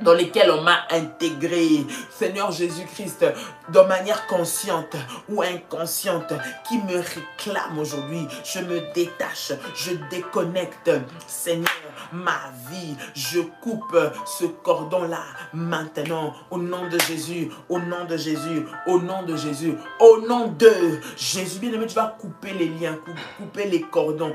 dans lesquels on m'a intégré, Seigneur Jésus-Christ, de manière consciente ou inconsciente, qui me réclame aujourd'hui. Je me détache, je déconnecte, Seigneur, ma vie. Je coupe ce cordon-là maintenant, au nom de Jésus, au nom de Jésus, au nom de Jésus, au nom de Jésus. Bien-aimé, tu vas couper les liens, couper les cordons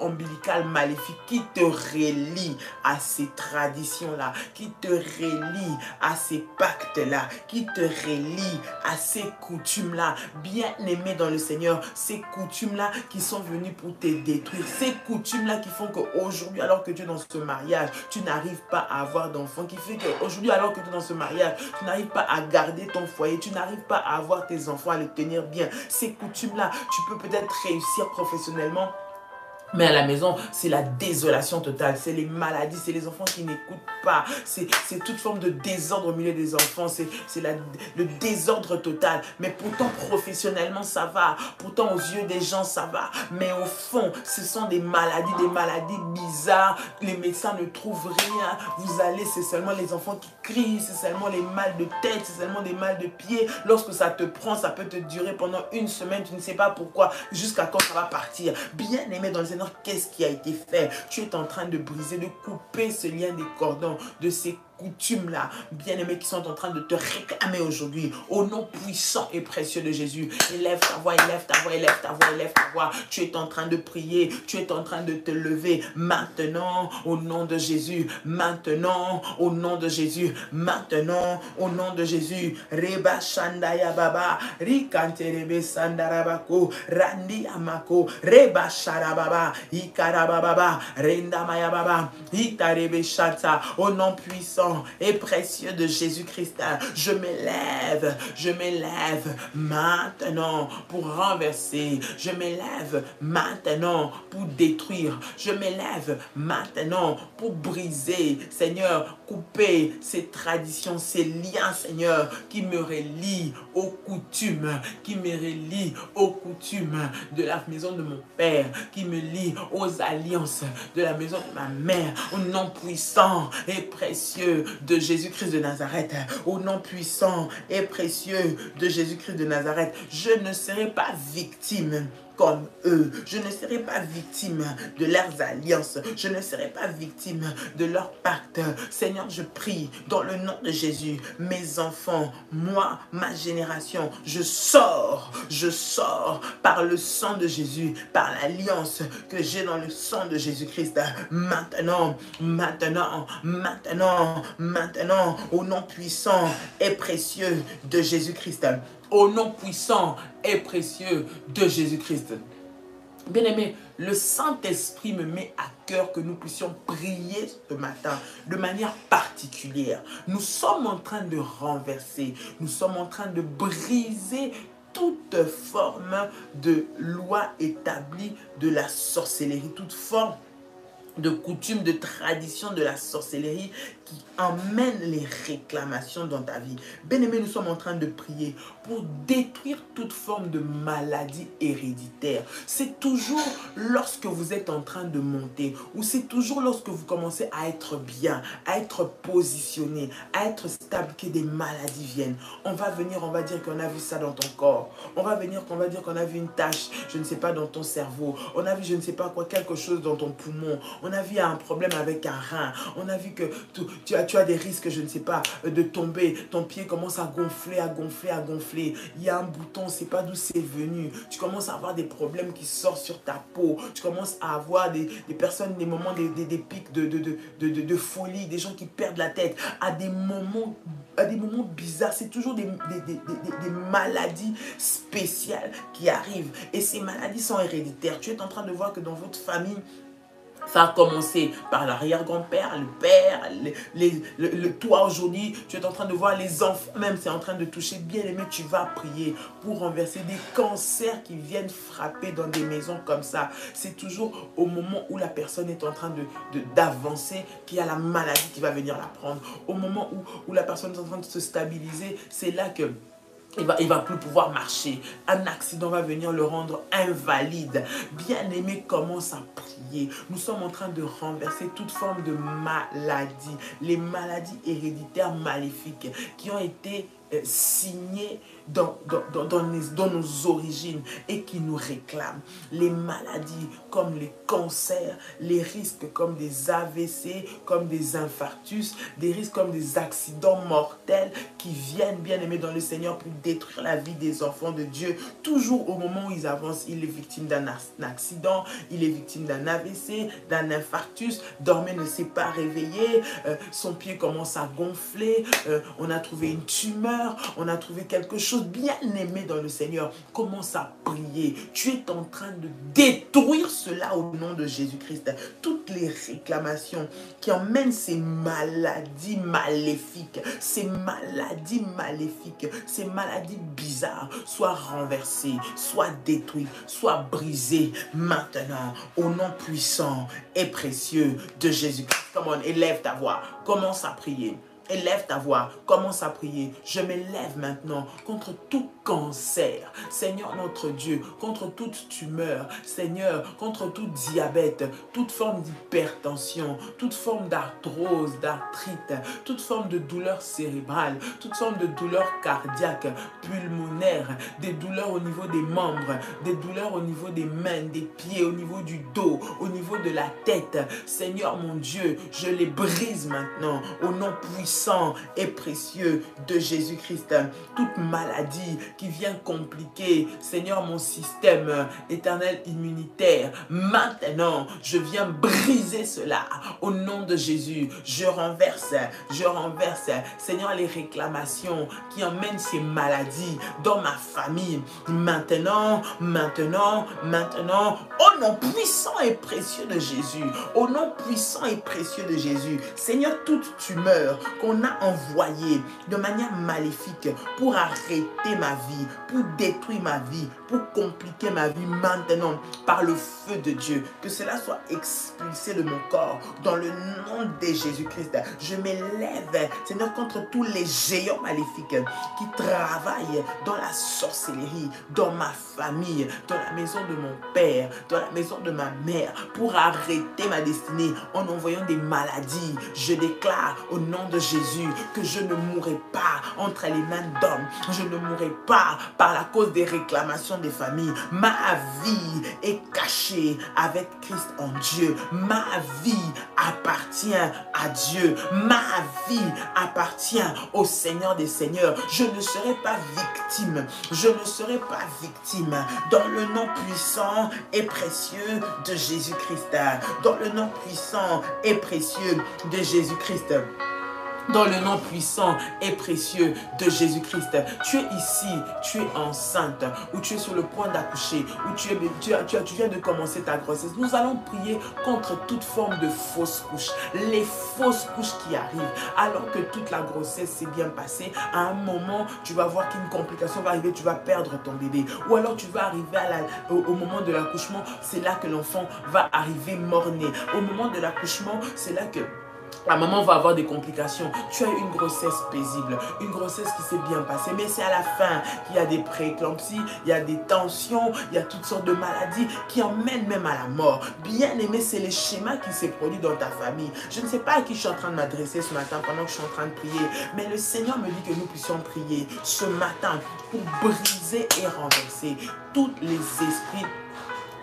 ombilicaux maléfiques qui te relient à ces traditions-là, qui te relie à ces pactes-là, qui te relie à ces coutumes-là. Bien-aimé dans le Seigneur, ces coutumes-là qui sont venues pour te détruire, ces coutumes-là qui font qu'aujourd'hui, alors que tu es dans ce mariage, tu n'arrives pas à avoir d'enfants, qui fait qu'aujourd'hui, alors que tu es dans ce mariage, tu n'arrives pas à garder ton foyer, tu n'arrives pas à avoir tes enfants, à les tenir bien. Ces coutumes-là, tu peux peut-être réussir professionnellement, mais à la maison, c'est la désolation totale. C'est les maladies, c'est les enfants qui n'écoutent pas. C'est toute forme de désordre au milieu des enfants. C'est le désordre total. Mais pourtant, professionnellement, ça va. Pourtant, aux yeux des gens, ça va. Mais au fond, ce sont des maladies bizarres. Les médecins ne trouvent rien. Vous allez, c'est seulement les enfants qui crient. C'est seulement les mal de tête. C'est seulement des mal de pied. Lorsque ça te prend, ça peut te durer pendant une semaine. Tu ne sais pas pourquoi. Jusqu'à quand ça va partir. Bien aimé dans le Seigneur, qu'est-ce qui a été fait? Tu es en train de briser, de couper ce lien des cordons, de ces coutumes-là, bien-aimés, qui sont en train de te réclamer aujourd'hui, au nom puissant et précieux de Jésus. Élève ta voix, élève ta voix, élève ta voix, élève ta voix. Tu es en train de prier, tu es en train de te lever maintenant, au nom de Jésus, maintenant, au nom de Jésus, maintenant, au nom de Jésus. Reba Shandaya Baba, Rikanterebe Sandarabako, Randi Amako, Reba Sharababa, Ikarababa, Renda Maya Baba, Itarebe Shanta, au nom puissant et précieux de Jésus-Christ, je m'élève maintenant pour renverser, je m'élève maintenant pour détruire, je m'élève maintenant pour briser, Seigneur, couper ces traditions, ces liens, Seigneur, qui me relient aux coutumes, de la maison de mon Père, qui me lient aux alliances de la maison de ma mère, au nom puissant et précieux de Jésus-Christ de Nazareth, au nom puissant et précieux de Jésus-Christ de Nazareth. Je ne serai pas victime comme eux. Je ne serai pas victime de leurs alliances. Je ne serai pas victime de leurs pactes. Seigneur, je prie dans le nom de Jésus. Mes enfants, moi, ma génération, je sors par le sang de Jésus, par l'alliance que j'ai dans le sang de Jésus-Christ. Maintenant, au nom puissant et précieux de Jésus-Christ. Au nom puissant et précieux de Jésus-Christ. Bien-aimé, le Saint-Esprit me met à cœur que nous puissions prier ce matin de manière particulière. Nous sommes en train de renverser, nous sommes en train de briser toute forme de loi établie de la sorcellerie, toute forme de coutume, de tradition de la sorcellerie qui emmène les réclamations dans ta vie. Bien-aimé, nous sommes en train de prier pour détruire toute forme de maladie héréditaire. C'est toujours lorsque vous êtes en train de monter ou c'est toujours lorsque vous commencez à être bien, à être positionné, à être stable que des maladies viennent. On va venir, on va dire qu'on a vu ça dans ton corps. On va venir, on va dire qu'on a vu une tache, je ne sais pas, dans ton cerveau. On a vu, je ne sais pas quoi, quelque chose dans ton poumon. On a vu un problème avec un rein. On a vu que tu as des risques, je ne sais pas, de tomber. Ton pied commence à gonfler, à gonfler, à gonfler. Il y a un bouton, on ne sait pas d'où c'est venu. Tu commences à avoir des problèmes qui sortent sur ta peau. Tu commences à avoir des personnes, des moments, des pics de folie, des gens qui perdent la tête à des moments bizarres. C'est toujours des maladies spéciales qui arrivent. Et ces maladies sont héréditaires. Tu es en train de voir que dans votre famille, ça a commencé par l'arrière-grand-père, le père, toi aujourd'hui, tu es en train de voir les enfants même, c'est en train de toucher. Bien aimé, tu vas prier pour renverser des cancers qui viennent frapper dans des maisons comme ça. C'est toujours au moment où la personne est en train d'avancer qu'il y a la maladie qui va venir la prendre. Au moment où la personne est en train de se stabiliser, c'est là que il va plus pouvoir marcher. Un accident va venir le rendre invalide. Bien-aimé, commence à prier. Nous sommes en train de renverser toute forme de maladie. Les maladies héréditaires maléfiques qui ont été signées dans nos origines et qui nous réclament. Les maladies comme les cancers, les risques comme des AVC, comme des infarctus, des risques comme des accidents mortels qui viennent, bien aimés dans le Seigneur, pour détruire la vie des enfants de Dieu. Toujours au moment où ils avancent, il est victime d'un accident, il est victime d'un AVC, d'un infarctus, dormait, ne s'est pas réveillé, son pied commence à gonfler, on a trouvé une tumeur, on a trouvé quelque chose. Bien aimé dans le Seigneur, commence à prier. Tu es en train de détruire cela au nom de Jésus-Christ. Toutes les réclamations qui emmènent ces maladies maléfiques, ces maladies bizarres, soient renversées, soient détruites, soient brisées maintenant au nom puissant et précieux de Jésus-Christ. Come on, élève ta voix, commence à prier. Élève ta voix, commence à prier. Je m'élève maintenant contre tout cancer, Seigneur notre Dieu, contre toute tumeur, Seigneur, contre tout diabète, toute forme d'hypertension, toute forme d'arthrose, d'arthrite, toute forme de douleur cérébrale, toute forme de douleur cardiaque, pulmonaire, des douleurs au niveau des membres, des douleurs au niveau des mains, des pieds, au niveau du dos, au niveau de la tête. Seigneur mon Dieu, je les brise maintenant au nom puissant et précieux de Jésus-Christ. Toute maladie qui vient compliquer, Seigneur, mon système éternel immunitaire, maintenant, je viens briser cela au nom de Jésus. Je renverse, Seigneur, les réclamations qui emmènent ces maladies dans ma famille. Maintenant, au nom puissant et précieux de Jésus, au nom puissant et précieux de Jésus, Seigneur, toute tumeur qu'on a envoyée de manière maléfique pour arrêter ma vie, pour détruire ma vie, pour compliquer ma vie maintenant, par le feu de Dieu, que cela soit expulsé de mon corps, dans le nom de Jésus-Christ. Je m'élève, Seigneur, contre tous les géants maléfiques qui travaillent dans la sorcellerie, dans ma famille, dans la maison de mon père, dans la maison de ma mère, pour arrêter ma destinée en envoyant des maladies. Je déclare au nom de Jésus que je ne mourrai pas entre les mains d'hommes, je ne mourrai pas par la cause des réclamations des familles. Ma vie est cachée avec Christ en Dieu. Ma vie appartient à Dieu. Ma vie appartient au Seigneur des Seigneurs. Je ne serai pas victime. Je ne serai pas victime. Dans le nom puissant et précieux de Jésus-Christ. Dans le nom puissant et précieux de Jésus-Christ. Dans le nom puissant et précieux de Jésus-Christ. Tu es ici, tu es enceinte, ou tu es sur le point d'accoucher, ou tu viens de commencer ta grossesse. Nous allons prier contre toute forme de fausse couche. Les fausses couches qui arrivent, alors que toute la grossesse s'est bien passée, à un moment, tu vas voir qu'une complication va arriver, tu vas perdre ton bébé. Ou alors tu vas arriver au moment de l'accouchement, c'est là que l'enfant va arriver mort-né. Au moment de l'accouchement, c'est là que la maman va avoir des complications. Tu as eu une grossesse paisible, une grossesse qui s'est bien passée, mais c'est à la fin qu'il y a des prééclampsies, il y a des tensions, il y a toutes sortes de maladies qui emmènent même à la mort. Bien aimé, c'est les schémas qui s'est produit dans ta famille. Je ne sais pas à qui je suis en train de m'adresser ce matin pendant que je suis en train de prier, mais le Seigneur me dit que nous puissions prier ce matin pour briser et renverser tous les esprits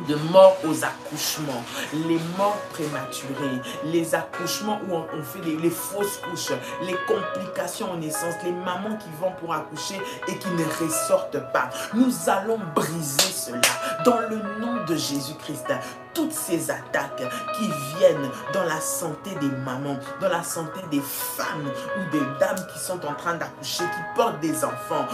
de mort aux accouchements, les morts prématurées, les accouchements où on fait les fausses couches, les complications en naissance, les mamans qui vont pour accoucher et qui ne ressortent pas. Nous allons briser cela dans le nom de Jésus-Christ. Toutes ces attaques qui viennent dans la santé des mamans, dans la santé des femmes ou des dames qui sont en train d'accoucher, qui portent des enfants,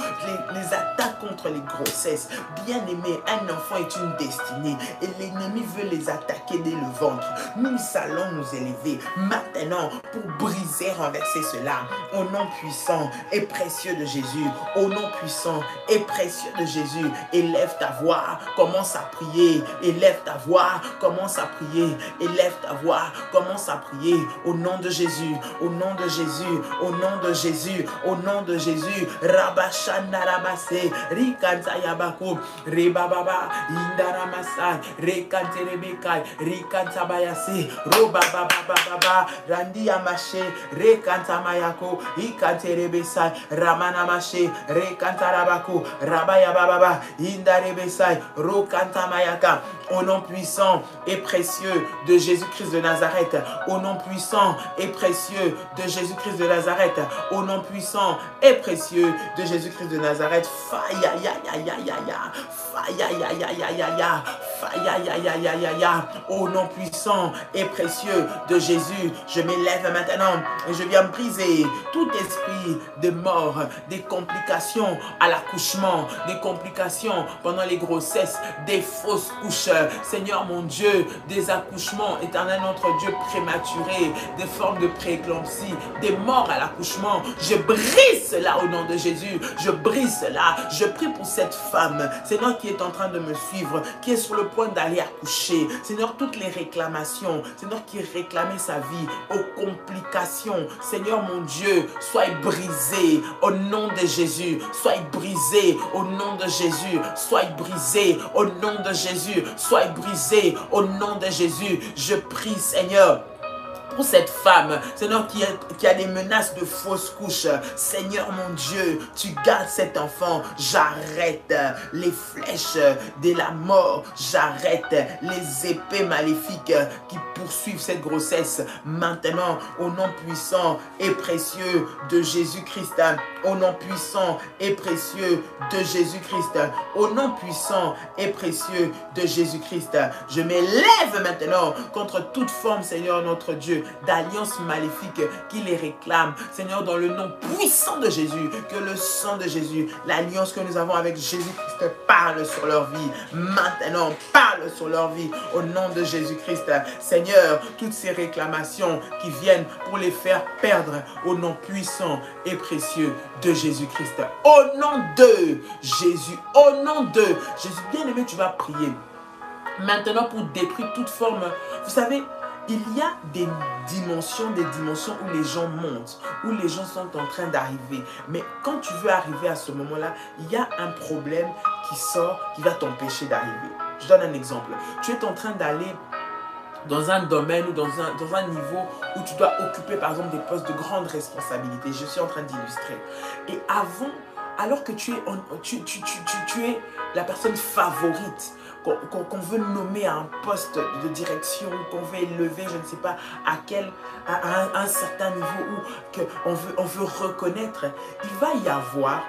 les attaques contre les grossesses. Bien aimé, un enfant est une destinée et l'ennemi veut les attaquer dès le ventre. Nous allons nous élever maintenant pour briser, renverser cela au nom puissant et précieux de Jésus. Au nom puissant et précieux de Jésus, élève ta voix, commence à prier, élève ta voix, commence à prier, élève ta voix, commence à prier au nom de Jésus, au nom de Jésus, au nom de Jésus, au nom de Jésus. Rabashanda rabase, rikanta yabaku, rebababa, indaramasai, rekante rebekai, rikanta bayase, robababababa, randi amache, rekanta mayako, ikante rebesai, ramana mache, rekanta rabaku, rabayababa, indarebesai, rokanta mayaka. Au nom puissant et précieux de Jésus-Christ de Nazareth, au nom puissant et précieux de Jésus-Christ de Nazareth, au nom puissant et précieux de Jésus-Christ de Nazareth, faya ya ya ya ya ya, faya ya ya ya ya ya, faya ya ya ya ya ya, au nom puissant et précieux de Jésus, je m'élève maintenant et je viens briser tout esprit de mort, des complications à l'accouchement, des complications pendant les grossesses, des fausses couches. Seigneur mon Dieu, des accouchements, éternel notre Dieu, prématurés, des formes de prééclampsie, des morts à l'accouchement. Je brise cela au nom de Jésus. Je brise cela. Je prie pour cette femme, Seigneur, qui est en train de me suivre, qui est sur le point d'aller accoucher. Seigneur, toutes les réclamations, Seigneur, qui réclamait sa vie aux complications. Seigneur mon Dieu, sois brisé au nom de Jésus. Sois brisé au nom de Jésus. Sois brisé au nom de Jésus. Sois brisé au nom de Jésus. Je prie, Seigneur, pour cette femme, Seigneur, qui a des menaces de fausses couches. Seigneur mon Dieu, tu gardes cet enfant. J'arrête les flèches de la mort. J'arrête les épées maléfiques qui poursuivent cette grossesse. Maintenant, au nom puissant et précieux de Jésus-Christ. Au nom puissant et précieux de Jésus-Christ. Au nom puissant et précieux de Jésus-Christ. Je m'élève maintenant contre toute forme, Seigneur notre Dieu, d'alliance maléfique qui les réclame. Seigneur, dans le nom puissant de Jésus, que le sang de Jésus, l'alliance que nous avons avec Jésus-Christ parle sur leur vie. Maintenant, parle sur leur vie au nom de Jésus-Christ. Seigneur, toutes ces réclamations qui viennent pour les faire perdre au nom puissant et précieux de Jésus-Christ. Au nom de Jésus, au nom de Jésus, bien aimé, tu vas prier maintenant pour détruire toute forme. Vous savez, il y a des dimensions où les gens montent, où les gens sont en train d'arriver. Mais quand tu veux arriver à ce moment-là, il y a un problème qui sort, qui va t'empêcher d'arriver. Je donne un exemple. Tu es en train d'aller dans un domaine ou dans un niveau où tu dois occuper par exemple des postes de grande responsabilité. Je suis en train d'illustrer. Et avant alors que tu es la personne favorite, qu'on veut nommer à un poste de direction, qu'on veut élever, je ne sais pas à un certain niveau, où on veut reconnaître, il va y avoir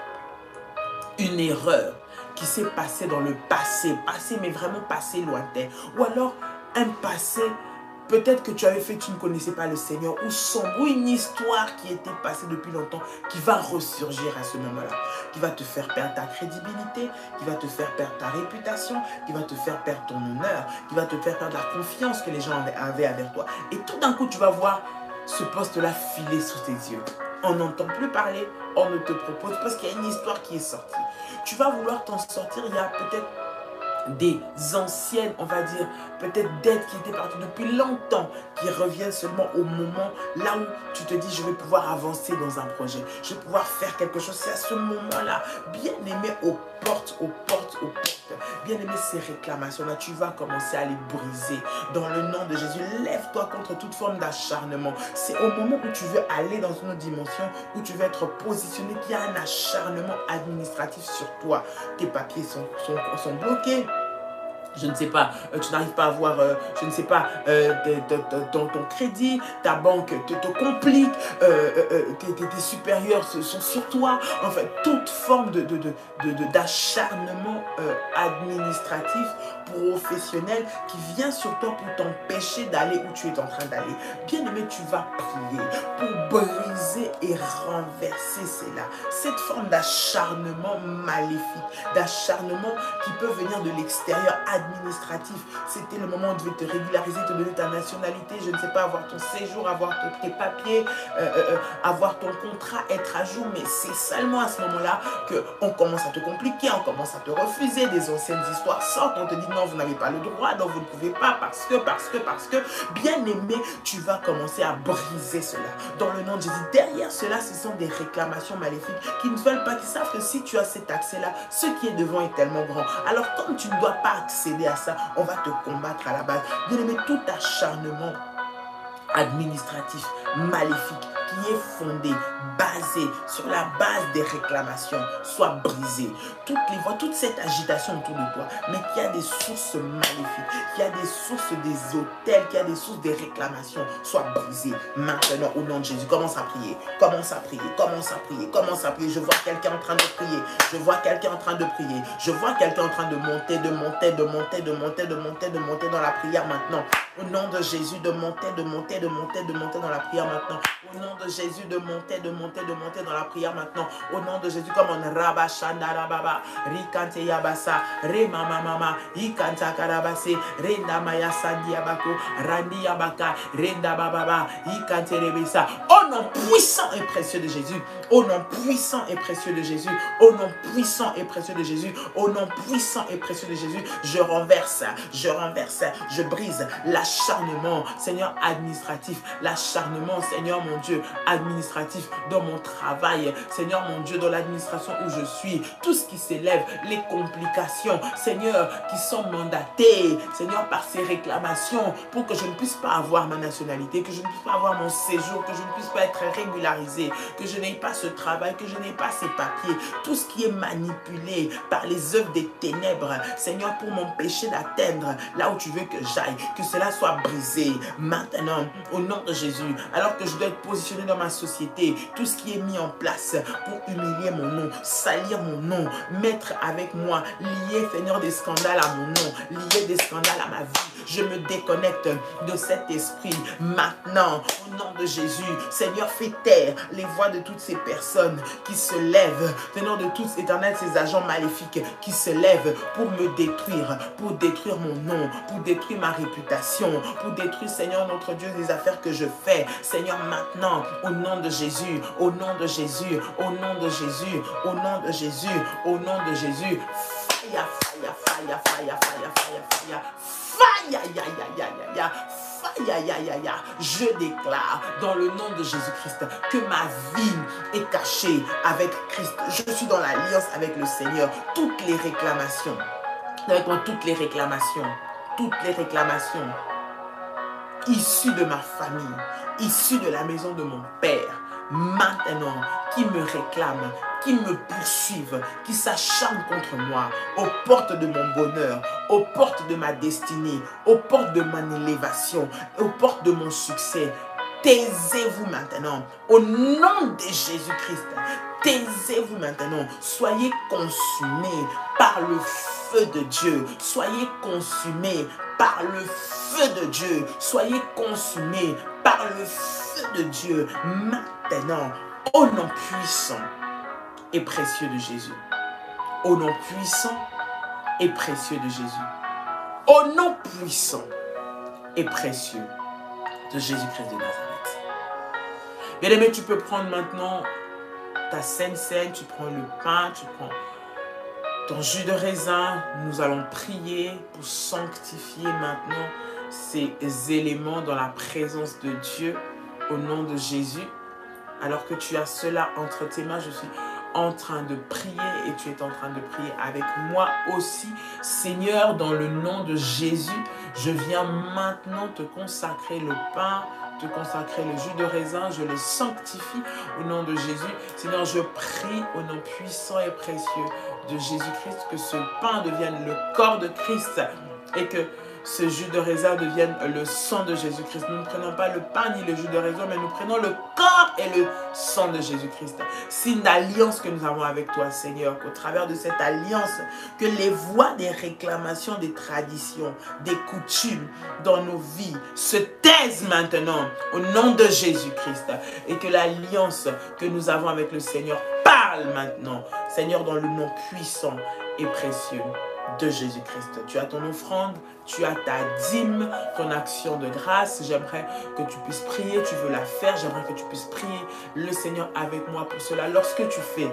une erreur qui s'est passée dans le passé, mais vraiment passé lointain, ou alors un passé. Peut-être que tu avais fait, tu ne connaissais pas le Seigneur, ou sombre, ou une histoire qui était passée depuis longtemps, qui va ressurgir à ce moment-là, qui va te faire perdre ta crédibilité, qui va te faire perdre ta réputation, qui va te faire perdre ton honneur, qui va te faire perdre la confiance que les gens avaient avec toi. Et tout d'un coup, tu vas voir ce poste-là filer sous tes yeux. On n'entend plus parler, on ne te propose, parce qu'il y a une histoire qui est sortie. Tu vas vouloir t'en sortir, il y a peut-être des anciennes, on va dire, peut-être dettes qui étaient parties depuis longtemps, qui reviennent seulement au moment là où tu te dis, je vais pouvoir avancer dans un projet, je vais pouvoir faire quelque chose. C'est à ce moment-là, bien aimé, aux portes, bien aimé, ces réclamations-là, tu vas commencer à les briser. Dans le nom de Jésus, lève-toi contre toute forme d'acharnement. C'est au moment où tu veux aller dans une autre dimension, où tu veux être positionné, qu'il y a un acharnement administratif sur toi. Tes papiers sont bloqués. Je ne sais pas, tu n'arrives pas à avoir, je ne sais pas, ton crédit, ta banque te complique, tes supérieurs sont sur toi. En fait, toute forme d'acharnement administratif, professionnel qui vient sur toi pour t'empêcher d'aller où tu es en train d'aller. Bien aimé, tu vas prier pour briser et renverser cela. Cette forme d'acharnement maléfique, d'acharnement qui peut venir de l'extérieur, administratif. C'était le moment où on devait te régulariser, te donner ta nationalité, je ne sais pas, avoir ton séjour, avoir tes papiers, avoir ton contrat, être à jour. Mais c'est seulement à ce moment-là qu'on commence à te compliquer, on commence à te refuser. Des anciennes histoires sortent, on te dit non, vous n'avez pas le droit, non, vous ne pouvez pas, parce que, bien aimé, tu vas commencer à briser cela. Dans le nom de Jésus, derrière cela, ce sont des réclamations maléfiques qui ne veulent pas, qui savent que si tu as cet accès-là, ce qui est devant est tellement grand. Alors, comme tu ne dois pas accéder à ça, on va te combattre à la base. Bien aimé, tout acharnement administratif, maléfique, qui est fondé, basé sur la base des réclamations, soit brisé. Toutes les voix, toute cette agitation autour de toi, mais qu'il y a des sources maléfiques, qu'il y a des sources des hôtels, qu'il y a des sources des réclamations, soit brisées. Maintenant, au nom de Jésus, commence à prier, commence à prier, commence à prier, commence à prier. Je vois quelqu'un en train de prier, je vois quelqu'un en train de prier, je vois quelqu'un en train de monter, de monter dans la prière maintenant. Au nom de Jésus, de monter dans la prière maintenant. Au nom de Jésus, de monter dans la prière maintenant. Au nom de Jésus, comme on Rabba Shanda Rababa, Rikante Yabasa, Re Mama Mama, Ikanta Karabase, Renda Maya Sandi Yabako, Randi Yabaka, Renda Bababa, Ikante Rebesa. Au nom puissant et précieux de Jésus, au nom puissant et précieux de Jésus, au nom puissant et précieux de Jésus, au nom puissant et précieux de Jésus, je renverse, je brise l'acharnement, Seigneur, administratif, l'acharnement, Seigneur, mon Dieu, administratif dans mon travail, Seigneur, mon Dieu, dans l'administration où je suis, tout ce qui s'élève, les complications, Seigneur, qui sont mandatées, Seigneur, par ces réclamations, pour que je ne puisse pas avoir ma nationalité, que je ne puisse pas avoir mon séjour, que je ne puisse pas être régularisé, que je n'ai pas ce travail, que je n'ai pas ces papiers, tout ce qui est manipulé par les œuvres des ténèbres, Seigneur, pour m'empêcher d'atteindre là où tu veux que j'aille, que cela soit brisé maintenant au nom de Jésus. Alors que je dois être positionné dans ma société, tout ce qui est mis en place pour humilier mon nom, salir mon nom, mettre avec moi, lier, Seigneur, des scandales à mon nom, lier des scandales à ma vie, je me déconnecte de cet esprit maintenant au nom de Jésus. Seigneur, fais taire les voix de toutes ces personnes qui se lèvent, Seigneur, de tous, Éternel, ces agents maléfiques qui se lèvent pour me détruire, pour détruire mon nom, pour détruire ma réputation, pour détruire, Seigneur, notre Dieu, les affaires que je fais. Seigneur, maintenant, au nom de Jésus, au nom de Jésus, au nom de Jésus, au nom de Jésus, au nom de Jésus, fire, fire, fire, fire, fire, fire, fire, fire, ya, ya, ya, ya, ya. Je déclare dans le nom de Jésus-Christ que ma vie est cachée avec Christ. Je suis dans l'alliance avec le Seigneur. Toutes les réclamations, issues de ma famille, issues de la maison de mon Père, maintenant, qui me réclament, qui me poursuivent, qui s'acharnent contre moi, aux portes de mon bonheur, aux portes de ma destinée, aux portes de mon élévation, aux portes de mon succès. Taisez-vous maintenant, au nom de Jésus-Christ. Taisez-vous maintenant, soyez consumés par le feu de Dieu, soyez consumés par le feu de Dieu, soyez consumés par le feu de Dieu maintenant, au nom puissant et précieux de Jésus. Au nom puissant et précieux de Jésus. Au nom puissant et précieux de Jésus-Christ de Nazareth. Bien-aimé, tu peux prendre maintenant ta sainte scène, tu prends le pain, tu prends ton jus de raisin. Nous allons prier pour sanctifier maintenant ces éléments dans la présence de Dieu au nom de Jésus. Alors que tu as cela entre tes mains, je suis en train de prier et tu es en train de prier avec moi aussi. Seigneur, dans le nom de Jésus, je viens maintenant te consacrer le pain, te consacrer le jus de raisin, je le sanctifie au nom de Jésus. Seigneur, je prie au nom puissant et précieux de Jésus-Christ que ce pain devienne le corps de Christ et que ce jus de raisin devienne le sang de Jésus-Christ. Nous ne prenons pas le pain ni le jus de raisin, mais nous prenons le corps et le sang de Jésus-Christ. Signe d'alliance que nous avons avec toi, Seigneur, qu'au travers de cette alliance, que les voix des réclamations, des traditions, des coutumes dans nos vies se taisent maintenant au nom de Jésus-Christ. Et que l'alliance que nous avons avec le Seigneur parle maintenant, Seigneur, dans le nom puissant et précieux de Jésus-Christ. Tu as ton offrande, tu as ta dîme, ton action de grâce. J'aimerais que tu puisses prier, tu veux la faire, j'aimerais que tu puisses prier le Seigneur avec moi pour cela. Lorsque tu fais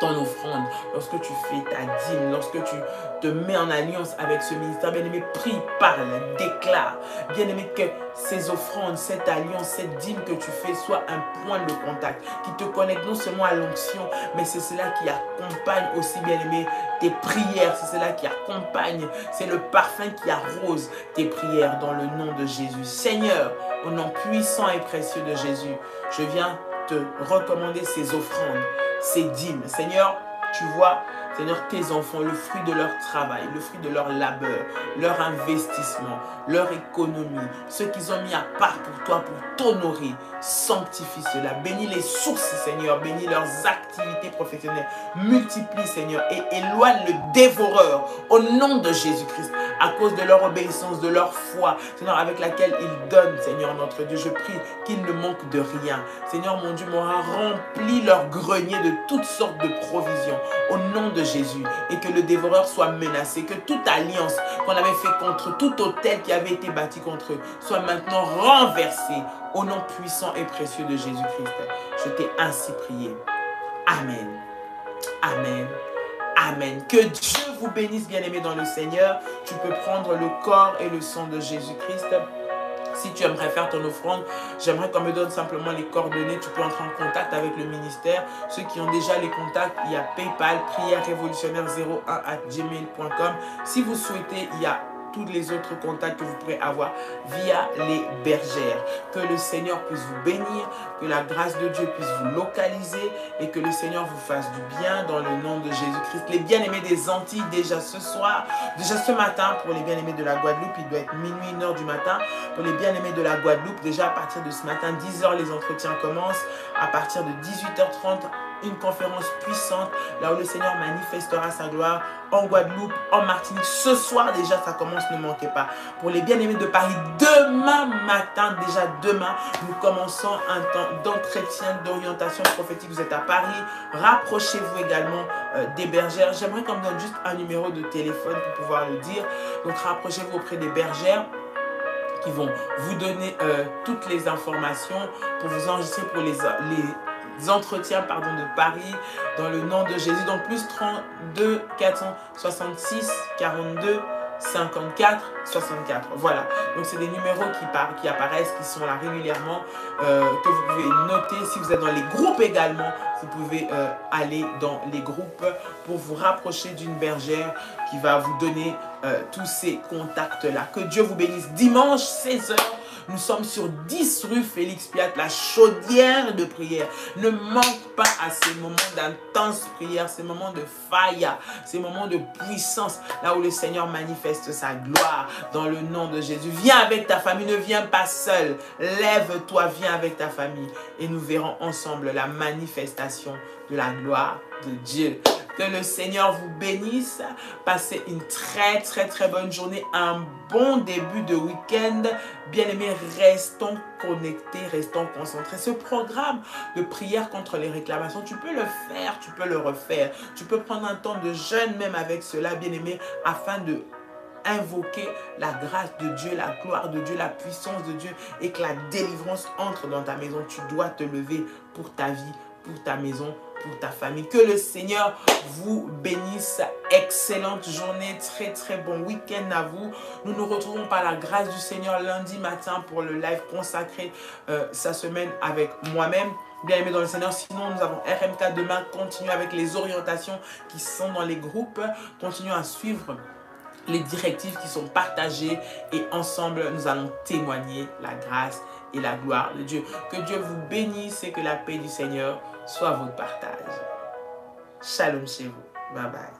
ton offrande, lorsque tu fais ta dîme, lorsque tu te mets en alliance avec ce ministère, bien-aimé, prie, parle, déclare. Bien-aimé, que ces offrandes, cette alliance, cette dîme que tu fais soit un point de contact qui te connecte non seulement à l'onction, mais c'est cela qui accompagne aussi, bien-aimé, tes prières. C'est cela qui accompagne, c'est le parfum qui arrose tes prières dans le nom de Jésus. Seigneur, au nom puissant et précieux de Jésus, je viens te recommander ces offrandes, ces dîmes. Seigneur, tu vois, Seigneur, tes enfants, le fruit de leur travail, le fruit de leur labeur, leur investissement, leur économie, ce qu'ils ont mis à part pour toi, pour t'honorer, sanctifie cela. Bénis les sources, Seigneur, bénis leurs activités professionnelles, multiplie, Seigneur, et éloigne le dévoreur au nom de Jésus-Christ, à cause de leur obéissance, de leur foi, Seigneur, avec laquelle ils donnent, Seigneur, notre Dieu. Je prie qu'ils ne manquent de rien. Seigneur, mon Dieu, m'aura rempli leur grenier de toutes sortes de provisions au nom de Jésus, et que le dévoreur soit menacé, que toute alliance qu'on avait fait contre tout autel qui avait été bâti contre eux soit maintenant renversée au nom puissant et précieux de Jésus-Christ. Je t'ai ainsi prié. Amen. Amen. Amen. Que Dieu vous bénisse, bien-aimés dans le Seigneur. Tu peux prendre le corps et le sang de Jésus-Christ. Si tu aimerais faire ton offrande, j'aimerais qu'on me donne simplement les coordonnées. Tu peux entrer en contact avec le ministère. Ceux qui ont déjà les contacts, il y a PayPal, prièrerévolutionnaire01@gmail.com. Si vous souhaitez, il y a tous les autres contacts que vous pourrez avoir via les bergères. Que le Seigneur puisse vous bénir, que la grâce de Dieu puisse vous localiser et que le Seigneur vous fasse du bien dans le nom de Jésus-Christ. Les bien-aimés des Antilles, déjà ce soir, déjà ce matin, pour les bien-aimés de la Guadeloupe, il doit être minuit, 1h du matin. Pour les bien-aimés de la Guadeloupe, déjà à partir de ce matin, 10h, les entretiens commencent. À partir de 18h30, une conférence puissante, là où le Seigneur manifestera sa gloire en Guadeloupe, en Martinique. Ce soir déjà, ça commence, ne manquez pas. Pour les bien-aimés de Paris, demain matin, déjà demain, nous commençons un temps d'entretien, d'orientation prophétique. Vous êtes à Paris, rapprochez-vous également des bergères. J'aimerais qu'on me donne juste un numéro de téléphone pour pouvoir le dire. Donc rapprochez-vous auprès des bergères qui vont vous donner toutes les informations pour vous enregistrer pour les entretiens de Paris dans le nom de Jésus. Donc plus 32 466 42 54 64. Voilà. Donc c'est des numéros qui apparaissent, qui sont là régulièrement, que vous pouvez noter. Si vous êtes dans les groupes également, vous pouvez aller dans les groupes pour vous rapprocher d'une bergère qui va vous donner tous ces contacts-là. Que Dieu vous bénisse. Dimanche, 16h, Nous sommes sur 10 rue Félix Piat, la chaudière de prière. Ne manque pas à ces moments d'intense prière, ces moments de faya, ces moments de puissance, là où le Seigneur manifeste sa gloire dans le nom de Jésus. Viens avec ta famille, ne viens pas seul. Lève-toi, viens avec ta famille et nous verrons ensemble la manifestation de la gloire de Dieu. Que le Seigneur vous bénisse. Passez une très bonne journée, un bon début de week-end. Bien-aimés, restons connectés, restons concentrés. Ce programme de prière contre les réclamations, tu peux le faire, tu peux le refaire. Tu peux prendre un temps de jeûne même avec cela, bien-aimés, afin de invoquer la grâce de Dieu, la gloire de Dieu, la puissance de Dieu et que la délivrance entre dans ta maison. Tu dois te lever pour ta vie, pour ta maison, pour ta famille. Que le Seigneur vous bénisse. Excellente journée, très bon week-end à vous. Nous nous retrouvons par la grâce du Seigneur lundi matin pour le live consacré sa semaine avec moi-même. Bien aimé dans le Seigneur. Sinon, nous avons RMK demain. Continuez avec les orientations qui sont dans les groupes. Continuez à suivre les directives qui sont partagées et ensemble, nous allons témoigner la grâce et la gloire de Dieu. Que Dieu vous bénisse et que la paix du Seigneur soit votre partage. Shalom chez vous. Bye bye.